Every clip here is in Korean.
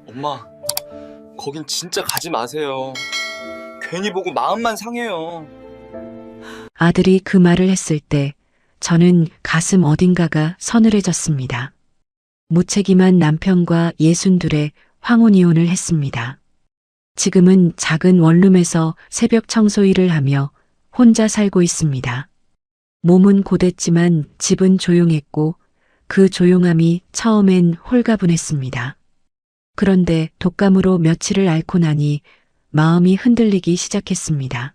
엄마, 거긴 진짜 가지 마세요. 괜히 보고 마음만 상해요. 아들이 그 말을 했을 때 저는 가슴 어딘가가 서늘해졌습니다. 무책임한 남편과 62의 황혼이혼을 했습니다. 지금은 작은 원룸에서 새벽 청소 일을 하며 혼자 살고 있습니다. 몸은 고됐지만 집은 조용했고 그 조용함이 처음엔 홀가분했습니다. 그런데 독감으로 며칠을 앓고 나니 마음이 흔들리기 시작했습니다.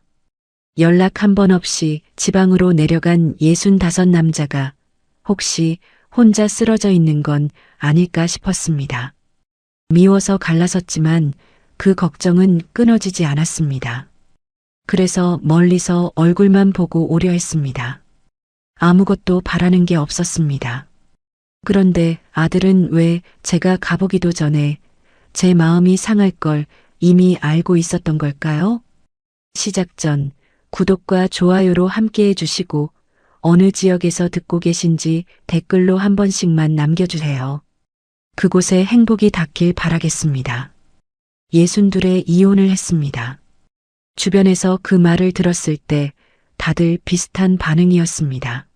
연락 한 번 없이 지방으로 내려간 65 남자가 혹시 혼자 쓰러져 있는 건 아닐까 싶었습니다. 미워서 갈라섰지만 그 걱정은 끊어지지 않았습니다. 그래서 멀리서 얼굴만 보고 오려 했습니다. 아무것도 바라는 게 없었습니다. 그런데 아들은 왜 제가 가보기도 전에 제 마음이 상할 걸 이미 알고 있었던 걸까요? 시작 전 구독과 좋아요로 함께 해주시고 어느 지역에서 듣고 계신지 댓글로 한 번씩만 남겨주세요. 그곳에 행복이 닿길 바라겠습니다. 62에 이혼을 했습니다. 주변에서 그 말을 들었을 때 다들 비슷한 반응이었습니다.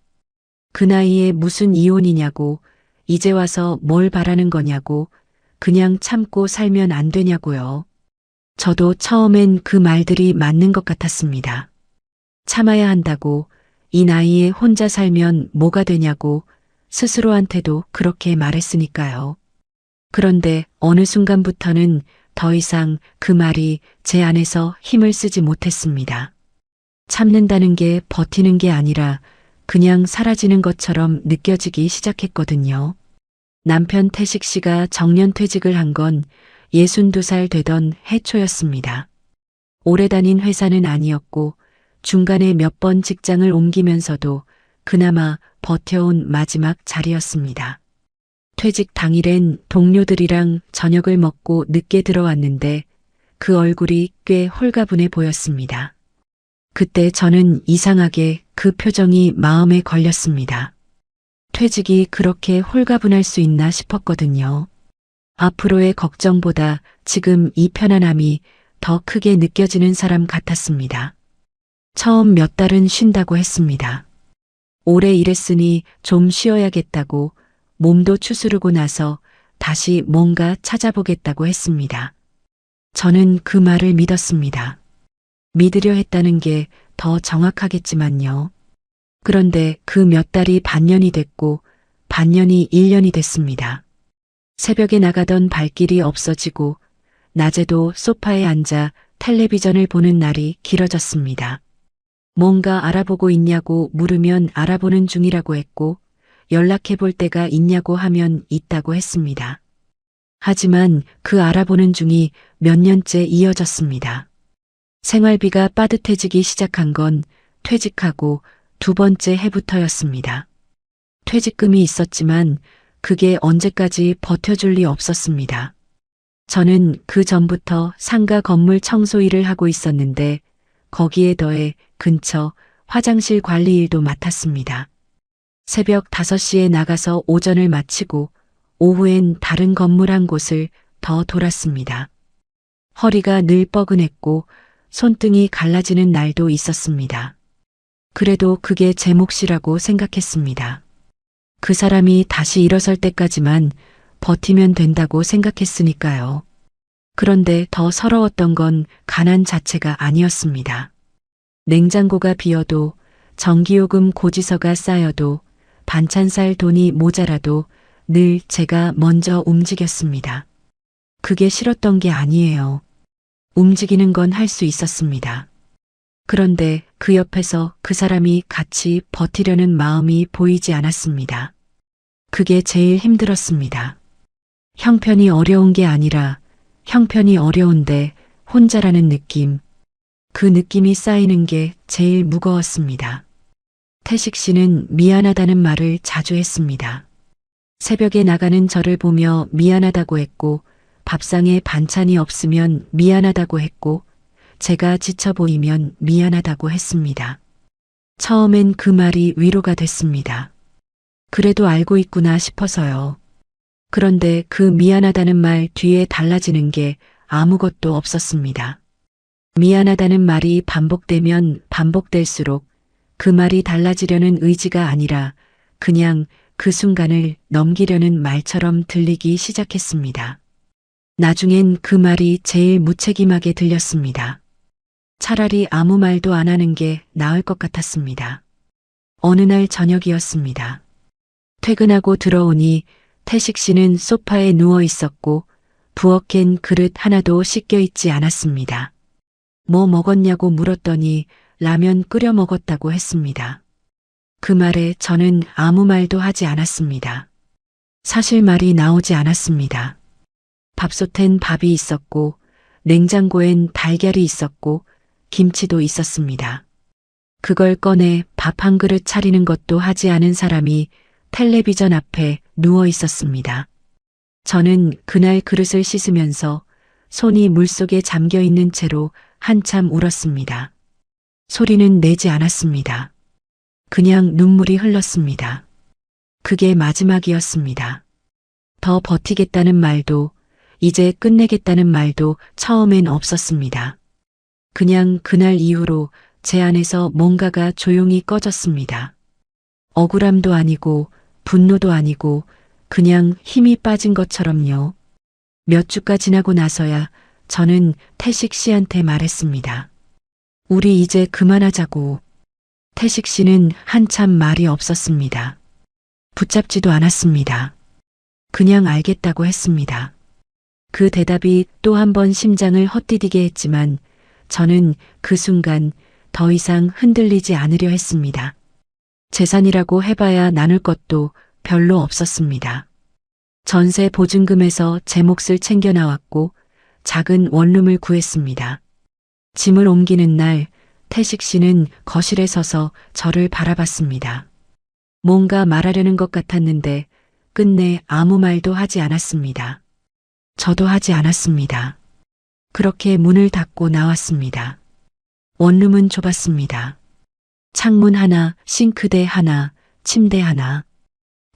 그 나이에 무슨 이혼이냐고, 이제 와서 뭘 바라는 거냐고, 그냥 참고 살면 안 되냐고요. 저도 처음엔 그 말들이 맞는 것 같았습니다. 참아야 한다고, 이 나이에 혼자 살면 뭐가 되냐고 스스로한테도 그렇게 말했으니까요. 그런데 어느 순간부터는 더 이상 그 말이 제 안에서 힘을 쓰지 못했습니다. 참는다는 게 버티는 게 아니라 그냥 사라지는 것처럼 느껴지기 시작했거든요. 남편 태식 씨가 정년퇴직을 한 건 62살 되던 해초였습니다. 오래 다닌 회사는 아니었고 중간에 몇 번 직장을 옮기면서도 그나마 버텨온 마지막 자리였습니다. 퇴직 당일엔 동료들이랑 저녁을 먹고 늦게 들어왔는데 그 얼굴이 꽤 홀가분해 보였습니다. 그때 저는 이상하게 그 표정이 마음에 걸렸습니다. 퇴직이 그렇게 홀가분할 수 있나 싶었거든요. 앞으로의 걱정보다 지금 이 편안함이 더 크게 느껴지는 사람 같았습니다. 처음 몇 달은 쉰다고 했습니다. 오래 일했으니 좀 쉬어야겠다고 몸도 추스르고 나서 다시 뭔가 찾아보겠다고 했습니다. 저는 그 말을 믿었습니다. 믿으려 했다는 게 더 정확하겠지만요. 그런데 그 몇 달이 반년이 됐고 반년이 1년이 됐습니다. 새벽에 나가던 발길이 없어지고 낮에도 소파에 앉아 텔레비전을 보는 날이 길어졌습니다. 뭔가 알아보고 있냐고 물으면 알아보는 중이라고 했고 연락해 볼 때가 있냐고 하면 있다고 했습니다. 하지만 그 알아보는 중이 몇 년째 이어졌습니다. 생활비가 빠듯해지기 시작한 건 퇴직하고 두 번째 해부터였습니다. 퇴직금이 있었지만 그게 언제까지 버텨줄 리 없었습니다. 저는 그 전부터 상가 건물 청소 일을 하고 있었는데 거기에 더해 근처 화장실 관리 일도 맡았습니다. 새벽 5시에 나가서 오전을 마치고 오후엔 다른 건물 한 곳을 더 돌았습니다. 허리가 늘 뻐근했고 손등이 갈라지는 날도 있었습니다. 그래도 그게 제 몫이라고 생각했습니다. 그 사람이 다시 일어설 때까지만 버티면 된다고 생각했으니까요. 그런데 더 서러웠던 건 가난 자체가 아니었습니다. 냉장고가 비어도 전기요금 고지서가 쌓여도 반찬 살 돈이 모자라도 늘 제가 먼저 움직였습니다. 그게 싫었던 게 아니에요. 움직이는 건 할 수 있었습니다. 그런데 그 옆에서 그 사람이 같이 버티려는 마음이 보이지 않았습니다. 그게 제일 힘들었습니다. 형편이 어려운 게 아니라 형편이 어려운데 혼자라는 느낌. 그 느낌이 쌓이는 게 제일 무거웠습니다. 태식 씨는 미안하다는 말을 자주 했습니다. 새벽에 나가는 저를 보며 미안하다고 했고 밥상에 반찬이 없으면 미안하다고 했고 제가 지쳐 보이면 미안하다고 했습니다. 처음엔 그 말이 위로가 됐습니다. 그래도 알고 있구나 싶어서요. 그런데 그 미안하다는 말 뒤에 달라지는 게 아무것도 없었습니다. 미안하다는 말이 반복되면 반복될수록 그 말이 달라지려는 의지가 아니라 그냥 그 순간을 넘기려는 말처럼 들리기 시작했습니다. 나중엔 그 말이 제일 무책임하게 들렸습니다. 차라리 아무 말도 안 하는 게 나을 것 같았습니다. 어느 날 저녁이었습니다. 퇴근하고 들어오니 태식 씨는 소파에 누워 있었고 부엌엔 그릇 하나도 씻겨 있지 않았습니다. 뭐 먹었냐고 물었더니 라면 끓여 먹었다고 했습니다. 그 말에 저는 아무 말도 하지 않았습니다. 사실 말이 나오지 않았습니다. 밥솥엔 밥이 있었고 냉장고엔 달걀이 있었고 김치도 있었습니다. 그걸 꺼내 밥 한 그릇 차리는 것도 하지 않은 사람이 텔레비전 앞에 누워 있었습니다. 저는 그날 그릇을 씻으면서 손이 물속에 잠겨 있는 채로 한참 울었습니다. 소리는 내지 않았습니다. 그냥 눈물이 흘렀습니다. 그게 마지막이었습니다. 더 버티겠다는 말도 이제 끝내겠다는 말도 처음엔 없었습니다. 그냥 그날 이후로 제 안에서 뭔가가 조용히 꺼졌습니다. 억울함도 아니고 분노도 아니고 그냥 힘이 빠진 것처럼요. 몇 주가 지나고 나서야 저는 태식 씨한테 말했습니다. 우리 이제 그만하자고. 태식 씨는 한참 말이 없었습니다. 붙잡지도 않았습니다. 그냥 알겠다고 했습니다. 그 대답이 또 한 번 심장을 헛디디게 했지만 저는 그 순간 더 이상 흔들리지 않으려 했습니다. 재산이라고 해봐야 나눌 것도 별로 없었습니다. 전세 보증금에서 제 몫을 챙겨 나왔고 작은 원룸을 구했습니다. 짐을 옮기는 날 태식 씨는 거실에 서서 저를 바라봤습니다. 뭔가 말하려는 것 같았는데 끝내 아무 말도 하지 않았습니다. 저도 하지 않았습니다. 그렇게 문을 닫고 나왔습니다. 원룸은 좁았습니다. 창문 하나, 싱크대 하나, 침대 하나.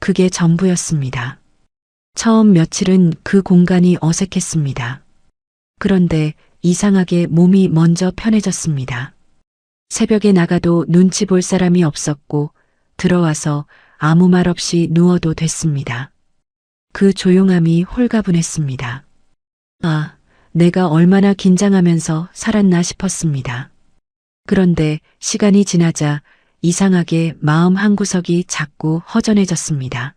그게 전부였습니다. 처음 며칠은 그 공간이 어색했습니다. 그런데 이상하게 몸이 먼저 편해졌습니다. 새벽에 나가도 눈치 볼 사람이 없었고 들어와서 아무 말 없이 누워도 됐습니다. 그 조용함이 홀가분했습니다. 아, 내가 얼마나 긴장하면서 살았나 싶었습니다. 그런데 시간이 지나자 이상하게 마음 한구석이 자꾸 허전해졌습니다.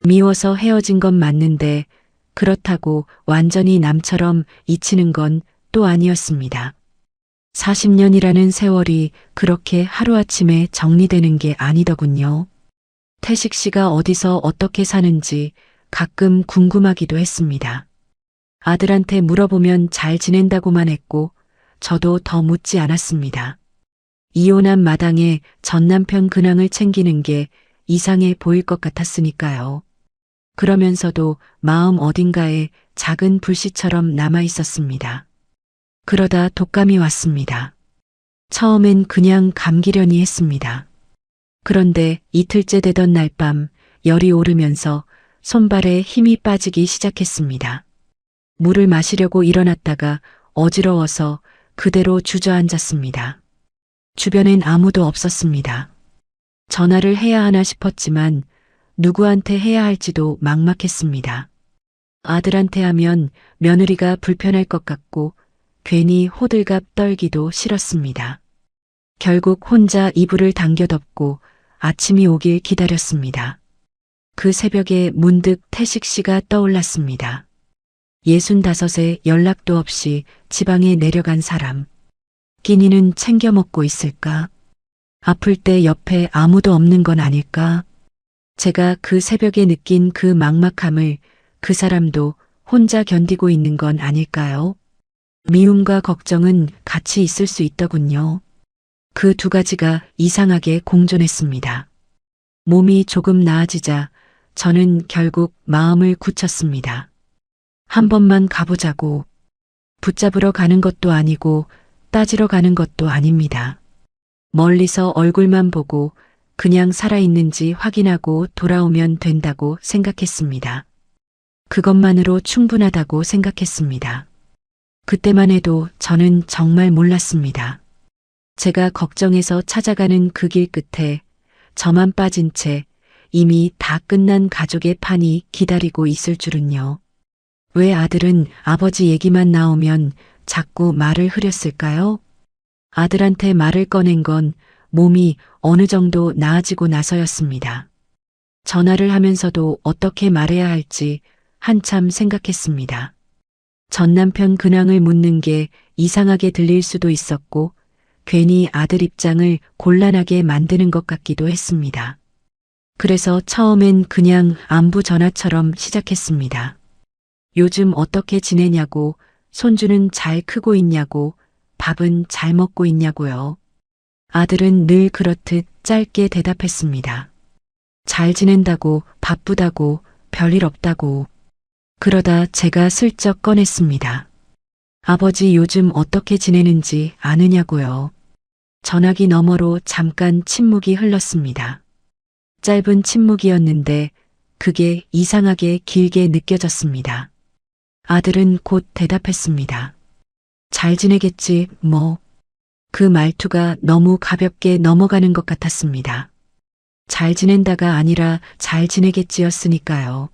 미워서 헤어진 건 맞는데 그렇다고 완전히 남처럼 잊히는 건 또 아니었습니다. 40년이라는 세월이 그렇게 하루아침에 정리되는 게 아니더군요. 태식 씨가 어디서 어떻게 사는지 가끔 궁금하기도 했습니다. 아들한테 물어보면 잘 지낸다고만 했고 저도 더 묻지 않았습니다. 이혼한 마당에 전 남편 근황을 챙기는 게 이상해 보일 것 같았으니까요. 그러면서도 마음 어딘가에 작은 불씨처럼 남아 있었습니다. 그러다 독감이 왔습니다. 처음엔 그냥 감기려니 했습니다. 그런데 이틀째 되던 날 밤 열이 오르면서 손발에 힘이 빠지기 시작했습니다. 물을 마시려고 일어났다가 어지러워서 그대로 주저앉았습니다. 주변엔 아무도 없었습니다. 전화를 해야 하나 싶었지만 누구한테 해야 할지도 막막했습니다. 아들한테 하면 며느리가 불편할 것 같고 괜히 호들갑 떨기도 싫었습니다. 결국 혼자 이불을 당겨 덮고 아침이 오길 기다렸습니다. 그 새벽에 문득 태식 씨가 떠올랐습니다. 65에 연락도 없이 지방에 내려간 사람. 끼니는 챙겨 먹고 있을까? 아플 때 옆에 아무도 없는 건 아닐까? 제가 그 새벽에 느낀 그 막막함을 그 사람도 혼자 견디고 있는 건 아닐까요? 미움과 걱정은 같이 있을 수 있더군요. 그 두 가지가 이상하게 공존했습니다. 몸이 조금 나아지자 저는 결국 마음을 굳혔습니다. 한 번만 가보자고. 붙잡으러 가는 것도 아니고 따지러 가는 것도 아닙니다. 멀리서 얼굴만 보고 그냥 살아있는지 확인하고 돌아오면 된다고 생각했습니다. 그것만으로 충분하다고 생각했습니다. 그때만 해도 저는 정말 몰랐습니다. 제가 걱정해서 찾아가는 그 길 끝에 저만 빠진 채 이미 다 끝난 가족의 판이 기다리고 있을 줄은요. 왜 아들은 아버지 얘기만 나오면 자꾸 말을 흐렸을까요? 아들한테 말을 꺼낸 건 몸이 어느 정도 나아지고 나서였습니다. 전화를 하면서도 어떻게 말해야 할지 한참 생각했습니다. 전 남편 근황을 묻는 게 이상하게 들릴 수도 있었고 괜히 아들 입장을 곤란하게 만드는 것 같기도 했습니다. 그래서 처음엔 그냥 안부 전화처럼 시작했습니다. 요즘 어떻게 지내냐고, 손주는 잘 크고 있냐고, 밥은 잘 먹고 있냐고요. 아들은 늘 그렇듯 짧게 대답했습니다. 잘 지낸다고, 바쁘다고, 별일 없다고. 그러다 제가 슬쩍 꺼냈습니다. 아버지 요즘 어떻게 지내는지 아느냐고요. 전화기 너머로 잠깐 침묵이 흘렀습니다. 짧은 침묵이었는데 그게 이상하게 길게 느껴졌습니다. 아들은 곧 대답했습니다. 잘 지내겠지, 뭐. 그 말투가 너무 가볍게 넘어가는 것 같았습니다. 잘 지낸다가 아니라 잘 지내겠지였으니까요.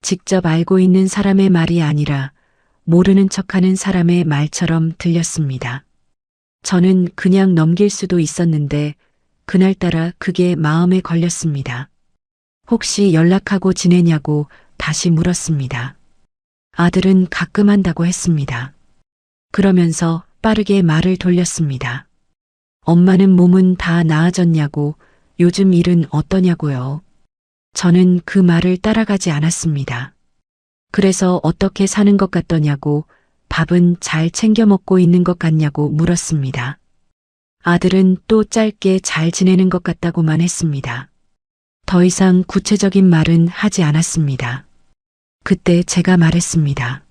직접 알고 있는 사람의 말이 아니라 모르는 척하는 사람의 말처럼 들렸습니다. 저는 그냥 넘길 수도 있었는데 그날따라 그게 마음에 걸렸습니다. 혹시 연락하고 지내냐고 다시 물었습니다. 아들은 가끔 한다고 했습니다. 그러면서 빠르게 말을 돌렸습니다. 엄마는 몸은 다 나아졌냐고, 요즘 일은 어떠냐고요. 저는 그 말을 따라가지 않았습니다. 그래서 어떻게 사는 것 같더냐고, 밥은 잘 챙겨 먹고 있는 것 같냐고 물었습니다. 아들은 또 짧게 잘 지내는 것 같다고만 했습니다. 더 이상 구체적인 말은 하지 않았습니다. 그때 제가 말했습니다.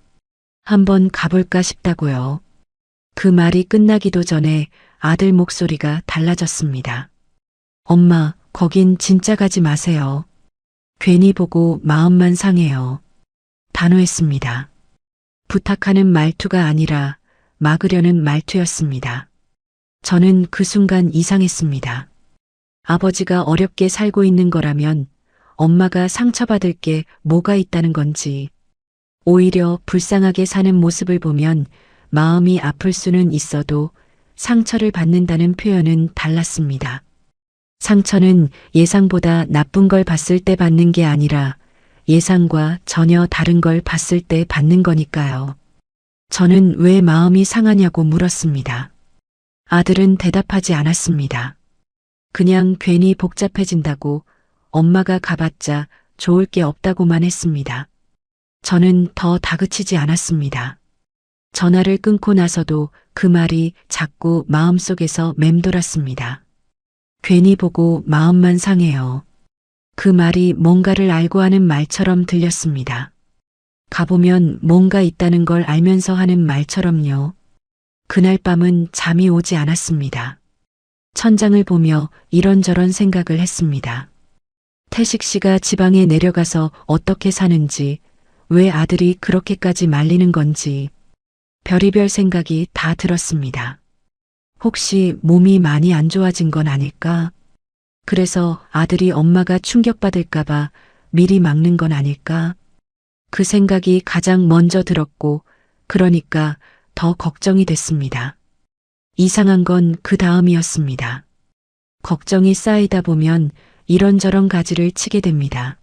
한번 가볼까 싶다고요. 그 말이 끝나기도 전에 아들 목소리가 달라졌습니다. 엄마, 거긴 진짜 가지 마세요. 괜히 보고 마음만 상해요. 단호했습니다. 부탁하는 말투가 아니라 막으려는 말투였습니다. 저는 그 순간 이상했습니다. 아버지가 어렵게 살고 있는 거라면 엄마가 상처받을 게 뭐가 있다는 건지, 오히려 불쌍하게 사는 모습을 보면 마음이 아플 수는 있어도 상처를 받는다는 표현은 달랐습니다. 상처는 예상보다 나쁜 걸 봤을 때 받는 게 아니라 예상과 전혀 다른 걸 봤을 때 받는 거니까요. 저는 왜 마음이 상하냐고 물었습니다. 아들은 대답하지 않았습니다. 그냥 괜히 복잡해진다고, 엄마가 가봤자 좋을 게 없다고만 했습니다. 저는 더 다그치지 않았습니다. 전화를 끊고 나서도 그 말이 자꾸 마음속에서 맴돌았습니다. 괜히 보고 마음만 상해요. 그 말이 뭔가를 알고 하는 말처럼 들렸습니다. 가보면 뭔가 있다는 걸 알면서 하는 말처럼요. 그날 밤은 잠이 오지 않았습니다. 천장을 보며 이런저런 생각을 했습니다. 태식 씨가 지방에 내려가서 어떻게 사는지, 왜 아들이 그렇게까지 말리는 건지, 별의별 생각이 다 들었습니다. 혹시 몸이 많이 안 좋아진 건 아닐까? 그래서 아들이 엄마가 충격받을까봐 미리 막는 건 아닐까? 그 생각이 가장 먼저 들었고, 그러니까 더 걱정이 됐습니다. 이상한 건 그 다음이었습니다. 걱정이 쌓이다 보면 이런저런 가지를 치게 됩니다.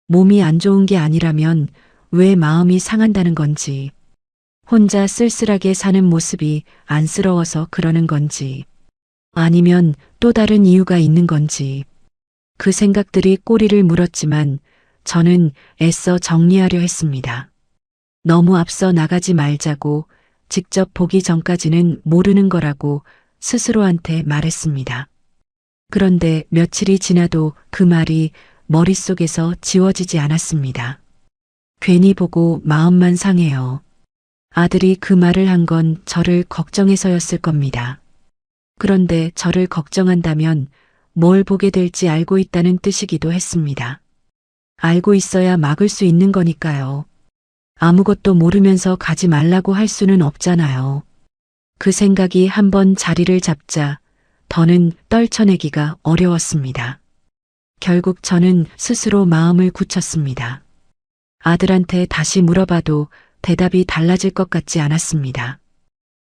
몸이 안 좋은 게 아니라면 왜 마음이 상한다는 건지, 혼자 쓸쓸하게 사는 모습이 안쓰러워서 그러는 건지, 아니면 또 다른 이유가 있는 건지. 그 생각들이 꼬리를 물었지만 저는 애써 정리하려 했습니다. 너무 앞서 나가지 말자고, 직접 보기 전까지는 모르는 거라고 스스로한테 말했습니다. 그런데 며칠이 지나도 그 말이 머릿속에서 지워지지 않았습니다. 괜히 보고 마음만 상해요. 아들이 그 말을 한 건 저를 걱정해서였을 겁니다. 그런데 저를 걱정한다면 뭘 보게 될지 알고 있다는 뜻이기도 했습니다. 알고 있어야 막을 수 있는 거니까요. 아무것도 모르면서 가지 말라고 할 수는 없잖아요. 그 생각이 한번 자리를 잡자 더는 떨쳐내기가 어려웠습니다. 결국 저는 스스로 마음을 굳혔습니다. 아들한테 다시 물어봐도 대답이 달라질 것 같지 않았습니다.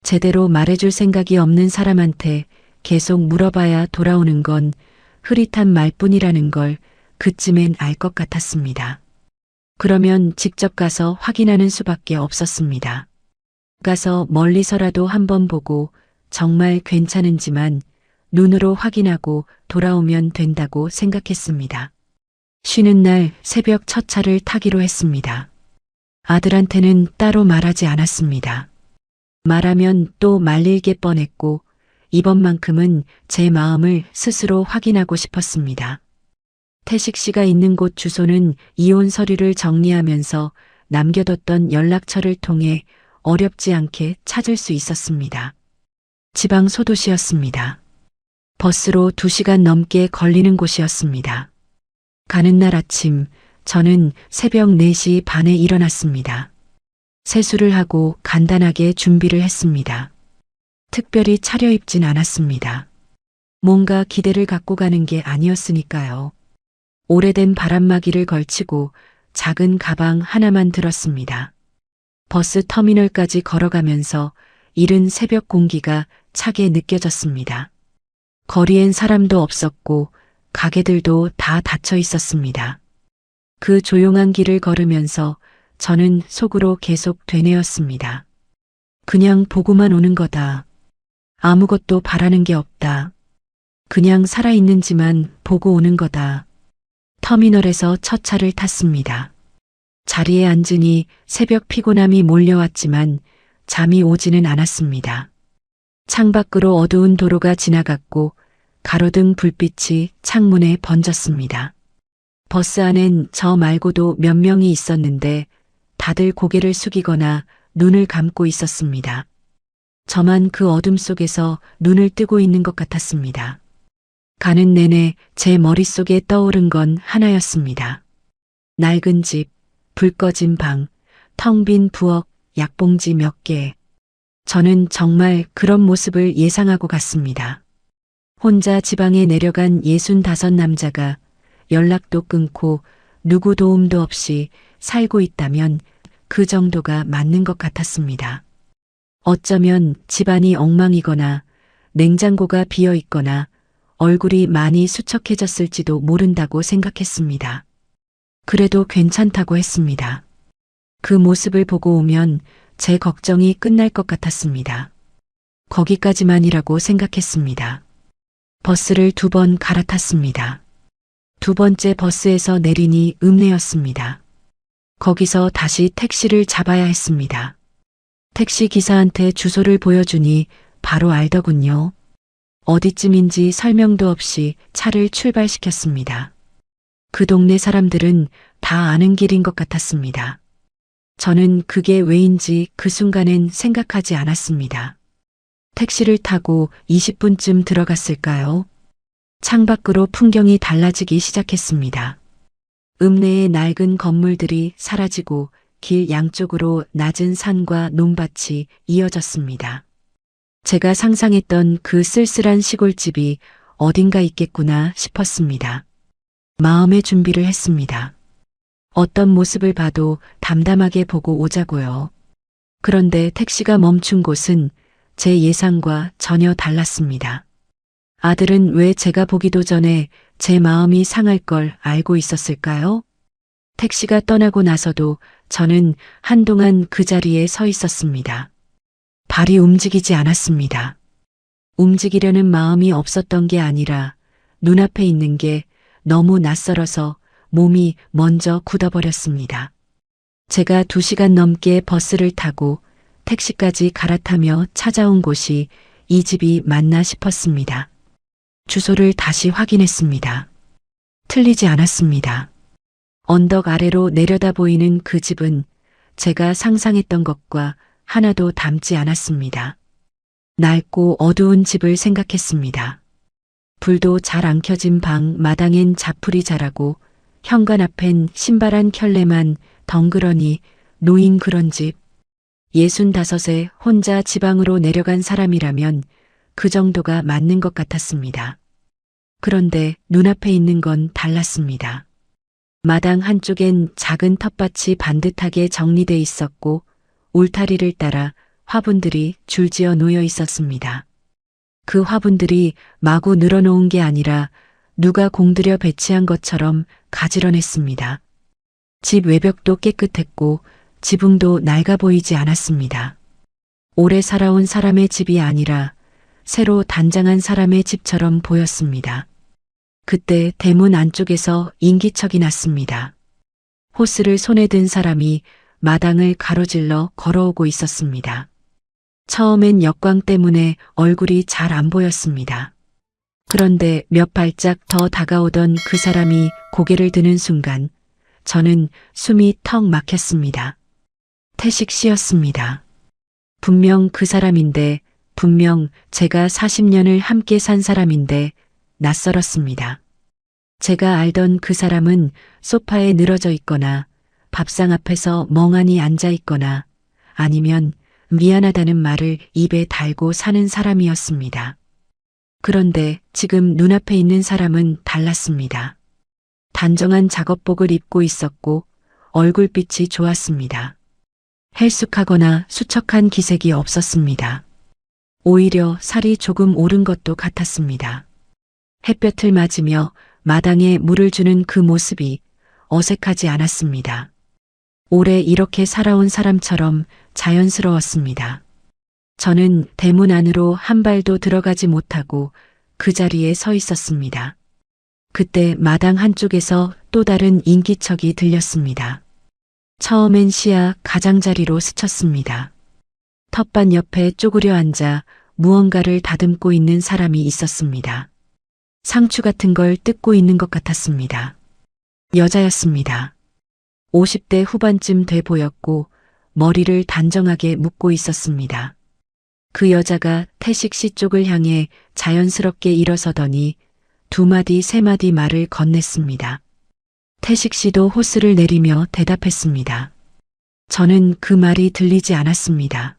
제대로 말해줄 생각이 없는 사람한테 계속 물어봐야 돌아오는 건 흐릿한 말뿐이라는 걸 그쯤엔 알 것 같았습니다. 그러면 직접 가서 확인하는 수밖에 없었습니다. 가서 멀리서라도 한번 보고 정말 괜찮은지만 눈으로 확인하고 돌아오면 된다고 생각했습니다. 쉬는 날 새벽 첫 차를 타기로 했습니다. 아들한테는 따로 말하지 않았습니다. 말하면 또 말릴게 뻔했고 이번만큼은 제 마음을 스스로 확인하고 싶었습니다. 태식 씨가 있는 곳 주소는 이혼 서류를 정리하면서 남겨뒀던 연락처를 통해 어렵지 않게 찾을 수 있었습니다. 지방 소도시였습니다. 버스로 2시간 넘게 걸리는 곳이었습니다. 가는 날 아침 저는 새벽 4시 반에 일어났습니다. 세수를 하고 간단하게 준비를 했습니다. 특별히 차려입진 않았습니다. 뭔가 기대를 갖고 가는 게 아니었으니까요. 오래된 바람막이를 걸치고 작은 가방 하나만 들었습니다. 버스 터미널까지 걸어가면서 이른 새벽 공기가 차게 느껴졌습니다. 거리엔 사람도 없었고 가게들도 다 닫혀 있었습니다. 그 조용한 길을 걸으면서 저는 속으로 계속 되뇌었습니다. 그냥 보고만 오는 거다. 아무것도 바라는 게 없다. 그냥 살아있는지만 보고 오는 거다. 터미널에서 첫 차를 탔습니다. 자리에 앉으니 새벽 피곤함이 몰려왔지만 잠이 오지는 않았습니다. 창밖으로 어두운 도로가 지나갔고 가로등 불빛이 창문에 번졌습니다. 버스 안엔 저 말고도 몇 명이 있었는데 다들 고개를 숙이거나 눈을 감고 있었습니다. 저만 그 어둠 속에서 눈을 뜨고 있는 것 같았습니다. 가는 내내 제 머릿속에 떠오른 건 하나였습니다. 낡은 집, 불 꺼진 방, 텅 빈 부엌, 약봉지 몇 개. 저는 정말 그런 모습을 예상하고 갔습니다. 혼자 지방에 내려간 65 남자가 연락도 끊고 누구 도움도 없이 살고 있다면 그 정도가 맞는 것 같았습니다. 어쩌면 집안이 엉망이거나 냉장고가 비어 있거나 얼굴이 많이 수척해졌을지도 모른다고 생각했습니다. 그래도 괜찮다고 했습니다. 그 모습을 보고 오면 제 걱정이 끝날 것 같았습니다. 거기까지만이라고 생각했습니다. 버스를 2번 갈아탔습니다. 2번째 버스에서 내리니 읍내였습니다. 거기서 다시 택시를 잡아야 했습니다. 택시 기사한테 주소를 보여주니 바로 알더군요. 어디쯤인지 설명도 없이 차를 출발시켰습니다. 그 동네 사람들은 다 아는 길인 것 같았습니다. 저는 그게 왜인지 그 순간엔 생각하지 않았습니다. 택시를 타고 20분쯤 들어갔을까요? 창밖으로 풍경이 달라지기 시작했습니다. 읍내의 낡은 건물들이 사라지고 길 양쪽으로 낮은 산과 논밭이 이어졌습니다. 제가 상상했던 그 쓸쓸한 시골집이 어딘가 있겠구나 싶었습니다. 마음의 준비를 했습니다. 어떤 모습을 봐도 담담하게 보고 오자고요. 그런데 택시가 멈춘 곳은 제 예상과 전혀 달랐습니다. 아들은 왜 제가 보기도 전에 제 마음이 상할 걸 알고 있었을까요? 택시가 떠나고 나서도 저는 한동안 그 자리에 서 있었습니다. 발이 움직이지 않았습니다. 움직이려는 마음이 없었던 게 아니라 눈앞에 있는 게 너무 낯설어서 몸이 먼저 굳어버렸습니다. 제가 2시간 넘게 버스를 타고 택시까지 갈아타며 찾아온 곳이 이 집이 맞나 싶었습니다. 주소를 다시 확인했습니다. 틀리지 않았습니다. 언덕 아래로 내려다 보이는 그 집은 제가 상상했던 것과 하나도 닮지 않았습니다. 낡고 어두운 집을 생각했습니다. 불도 잘 안 켜진 방 마당엔 자풀이 자라고 현관 앞엔 신발 한 켤레만 덩그러니 놓인 그런 집. 65에 혼자 지방으로 내려간 사람이라면 그 정도가 맞는 것 같았습니다. 그런데 눈앞에 있는 건 달랐습니다. 마당 한쪽엔 작은 텃밭이 반듯하게 정리돼 있었고 울타리를 따라 화분들이 줄지어 놓여 있었습니다. 그 화분들이 마구 늘어놓은 게 아니라 누가 공들여 배치한 것처럼 가지런했습니다. 집 외벽도 깨끗했고 지붕도 낡아 보이지 않았습니다. 오래 살아온 사람의 집이 아니라 새로 단장한 사람의 집처럼 보였습니다. 그때 대문 안쪽에서 인기척이 났습니다. 호스를 손에 든 사람이 마당을 가로질러 걸어오고 있었습니다. 처음엔 역광 때문에 얼굴이 잘 안 보였습니다. 그런데 몇 발짝 더 다가오던 그 사람이 고개를 드는 순간 저는 숨이 턱 막혔습니다. 태식 씨였습니다. 분명 그 사람인데, 분명 제가 40년을 함께 산 사람인데 낯설었습니다. 제가 알던 그 사람은 소파에 늘어져 있거나 밥상 앞에서 멍하니 앉아 있거나 아니면 미안하다는 말을 입에 달고 사는 사람이었습니다. 그런데 지금 눈앞에 있는 사람은 달랐습니다. 단정한 작업복을 입고 있었고 얼굴빛이 좋았습니다. 헬쑥하거나 수척한 기색이 없었습니다. 오히려 살이 조금 오른 것도 같았습니다. 햇볕을 맞으며 마당에 물을 주는 그 모습이 어색하지 않았습니다. 오래 이렇게 살아온 사람처럼 자연스러웠습니다. 저는 대문 안으로 한 발도 들어가지 못하고 그 자리에 서 있었습니다. 그때 마당 한쪽에서 또 다른 인기척이 들렸습니다. 처음엔 시야 가장자리로 스쳤습니다. 텃밭 옆에 쪼그려 앉아 무언가를 다듬고 있는 사람이 있었습니다. 상추 같은 걸 뜯고 있는 것 같았습니다. 여자였습니다. 50대 후반쯤 돼 보였고 머리를 단정하게 묶고 있었습니다. 그 여자가 태식 씨 쪽을 향해 자연스럽게 일어서더니 두 마디 세 마디 말을 건넸습니다. 태식 씨도 호스를 내리며 대답했습니다. 저는 그 말이 들리지 않았습니다.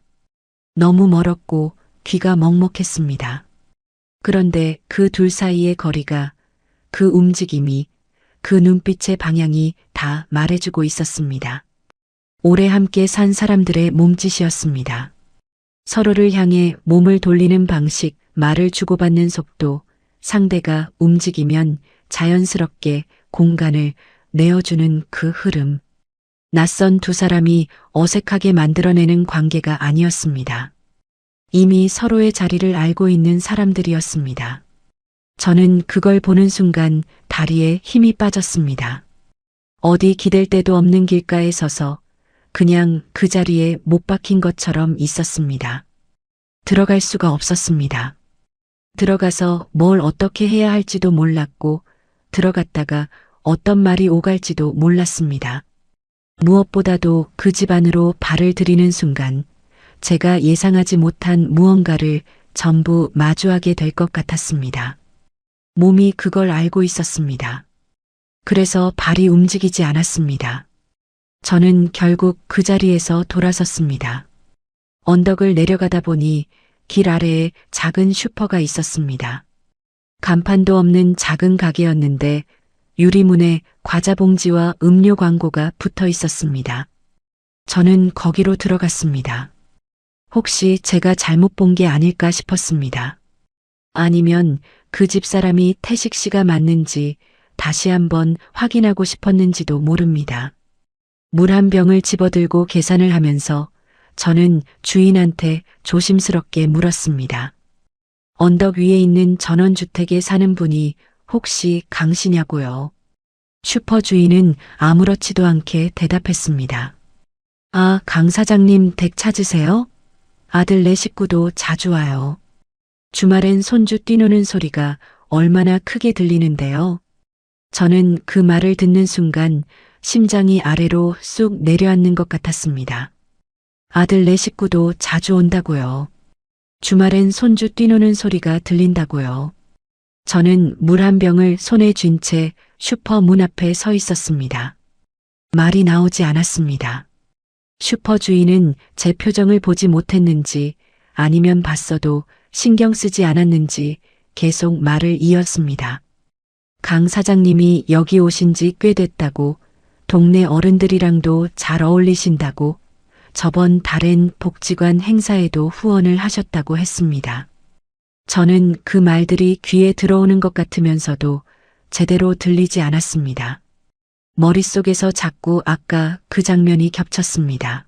너무 멀었고 귀가 먹먹했습니다. 그런데 그 둘 사이의 거리가, 그 움직임이, 그 눈빛의 방향이 다 말해주고 있었습니다. 오래 함께 산 사람들의 몸짓이었습니다. 서로를 향해 몸을 돌리는 방식, 말을 주고받는 속도, 상대가 움직이면 자연스럽게 공간을 내어주는 그 흐름. 낯선 두 사람이 어색하게 만들어내는 관계가 아니었습니다. 이미 서로의 자리를 알고 있는 사람들이었습니다. 저는 그걸 보는 순간 다리에 힘이 빠졌습니다. 어디 기댈 데도 없는 길가에 서서 그냥 그 자리에 못 박힌 것처럼 있었습니다. 들어갈 수가 없었습니다. 들어가서 뭘 어떻게 해야 할지도 몰랐고 들어갔다가 어떤 말이 오갈지도 몰랐습니다. 무엇보다도 그 집 안으로 발을 들이는 순간 제가 예상하지 못한 무언가를 전부 마주하게 될 것 같았습니다. 몸이 그걸 알고 있었습니다. 그래서 발이 움직이지 않았습니다. 저는 결국 그 자리에서 돌아섰습니다. 언덕을 내려가다 보니 길 아래에 작은 슈퍼가 있었습니다. 간판도 없는 작은 가게였는데 유리문에 과자 봉지와 음료 광고가 붙어 있었습니다. 저는 거기로 들어갔습니다. 혹시 제가 잘못 본 게 아닐까 싶었습니다. 아니면 그 집사람이 태식 씨가 맞는지 다시 한번 확인하고 싶었는지도 모릅니다. 물 한 병을 집어들고 계산을 하면서 저는 주인한테 조심스럽게 물었습니다. 언덕 위에 있는 전원주택에 사는 분이 혹시 강 씨냐고요? 슈퍼 주인은 아무렇지도 않게 대답했습니다. 아, 강 사장님 댁 찾으세요? 아들 네 식구도 자주 와요. 주말엔 손주 뛰노는 소리가 얼마나 크게 들리는데요. 저는 그 말을 듣는 순간 심장이 아래로 쑥 내려앉는 것 같았습니다. 아들 네 식구도 자주 온다고요. 주말엔 손주 뛰노는 소리가 들린다고요. 저는 물 한 병을 손에 쥔 채 슈퍼 문 앞에 서 있었습니다. 말이 나오지 않았습니다. 슈퍼 주인은 제 표정을 보지 못했는지 아니면 봤어도 신경 쓰지 않았는지 계속 말을 이었습니다. 강 사장님이 여기 오신 지 꽤 됐다고, 동네 어른들이랑도 잘 어울리신다고, 저번 달엔 복지관 행사에도 후원을 하셨다고 했습니다. 저는 그 말들이 귀에 들어오는 것 같으면서도 제대로 들리지 않았습니다. 머릿속에서 자꾸 아까 그 장면이 겹쳤습니다.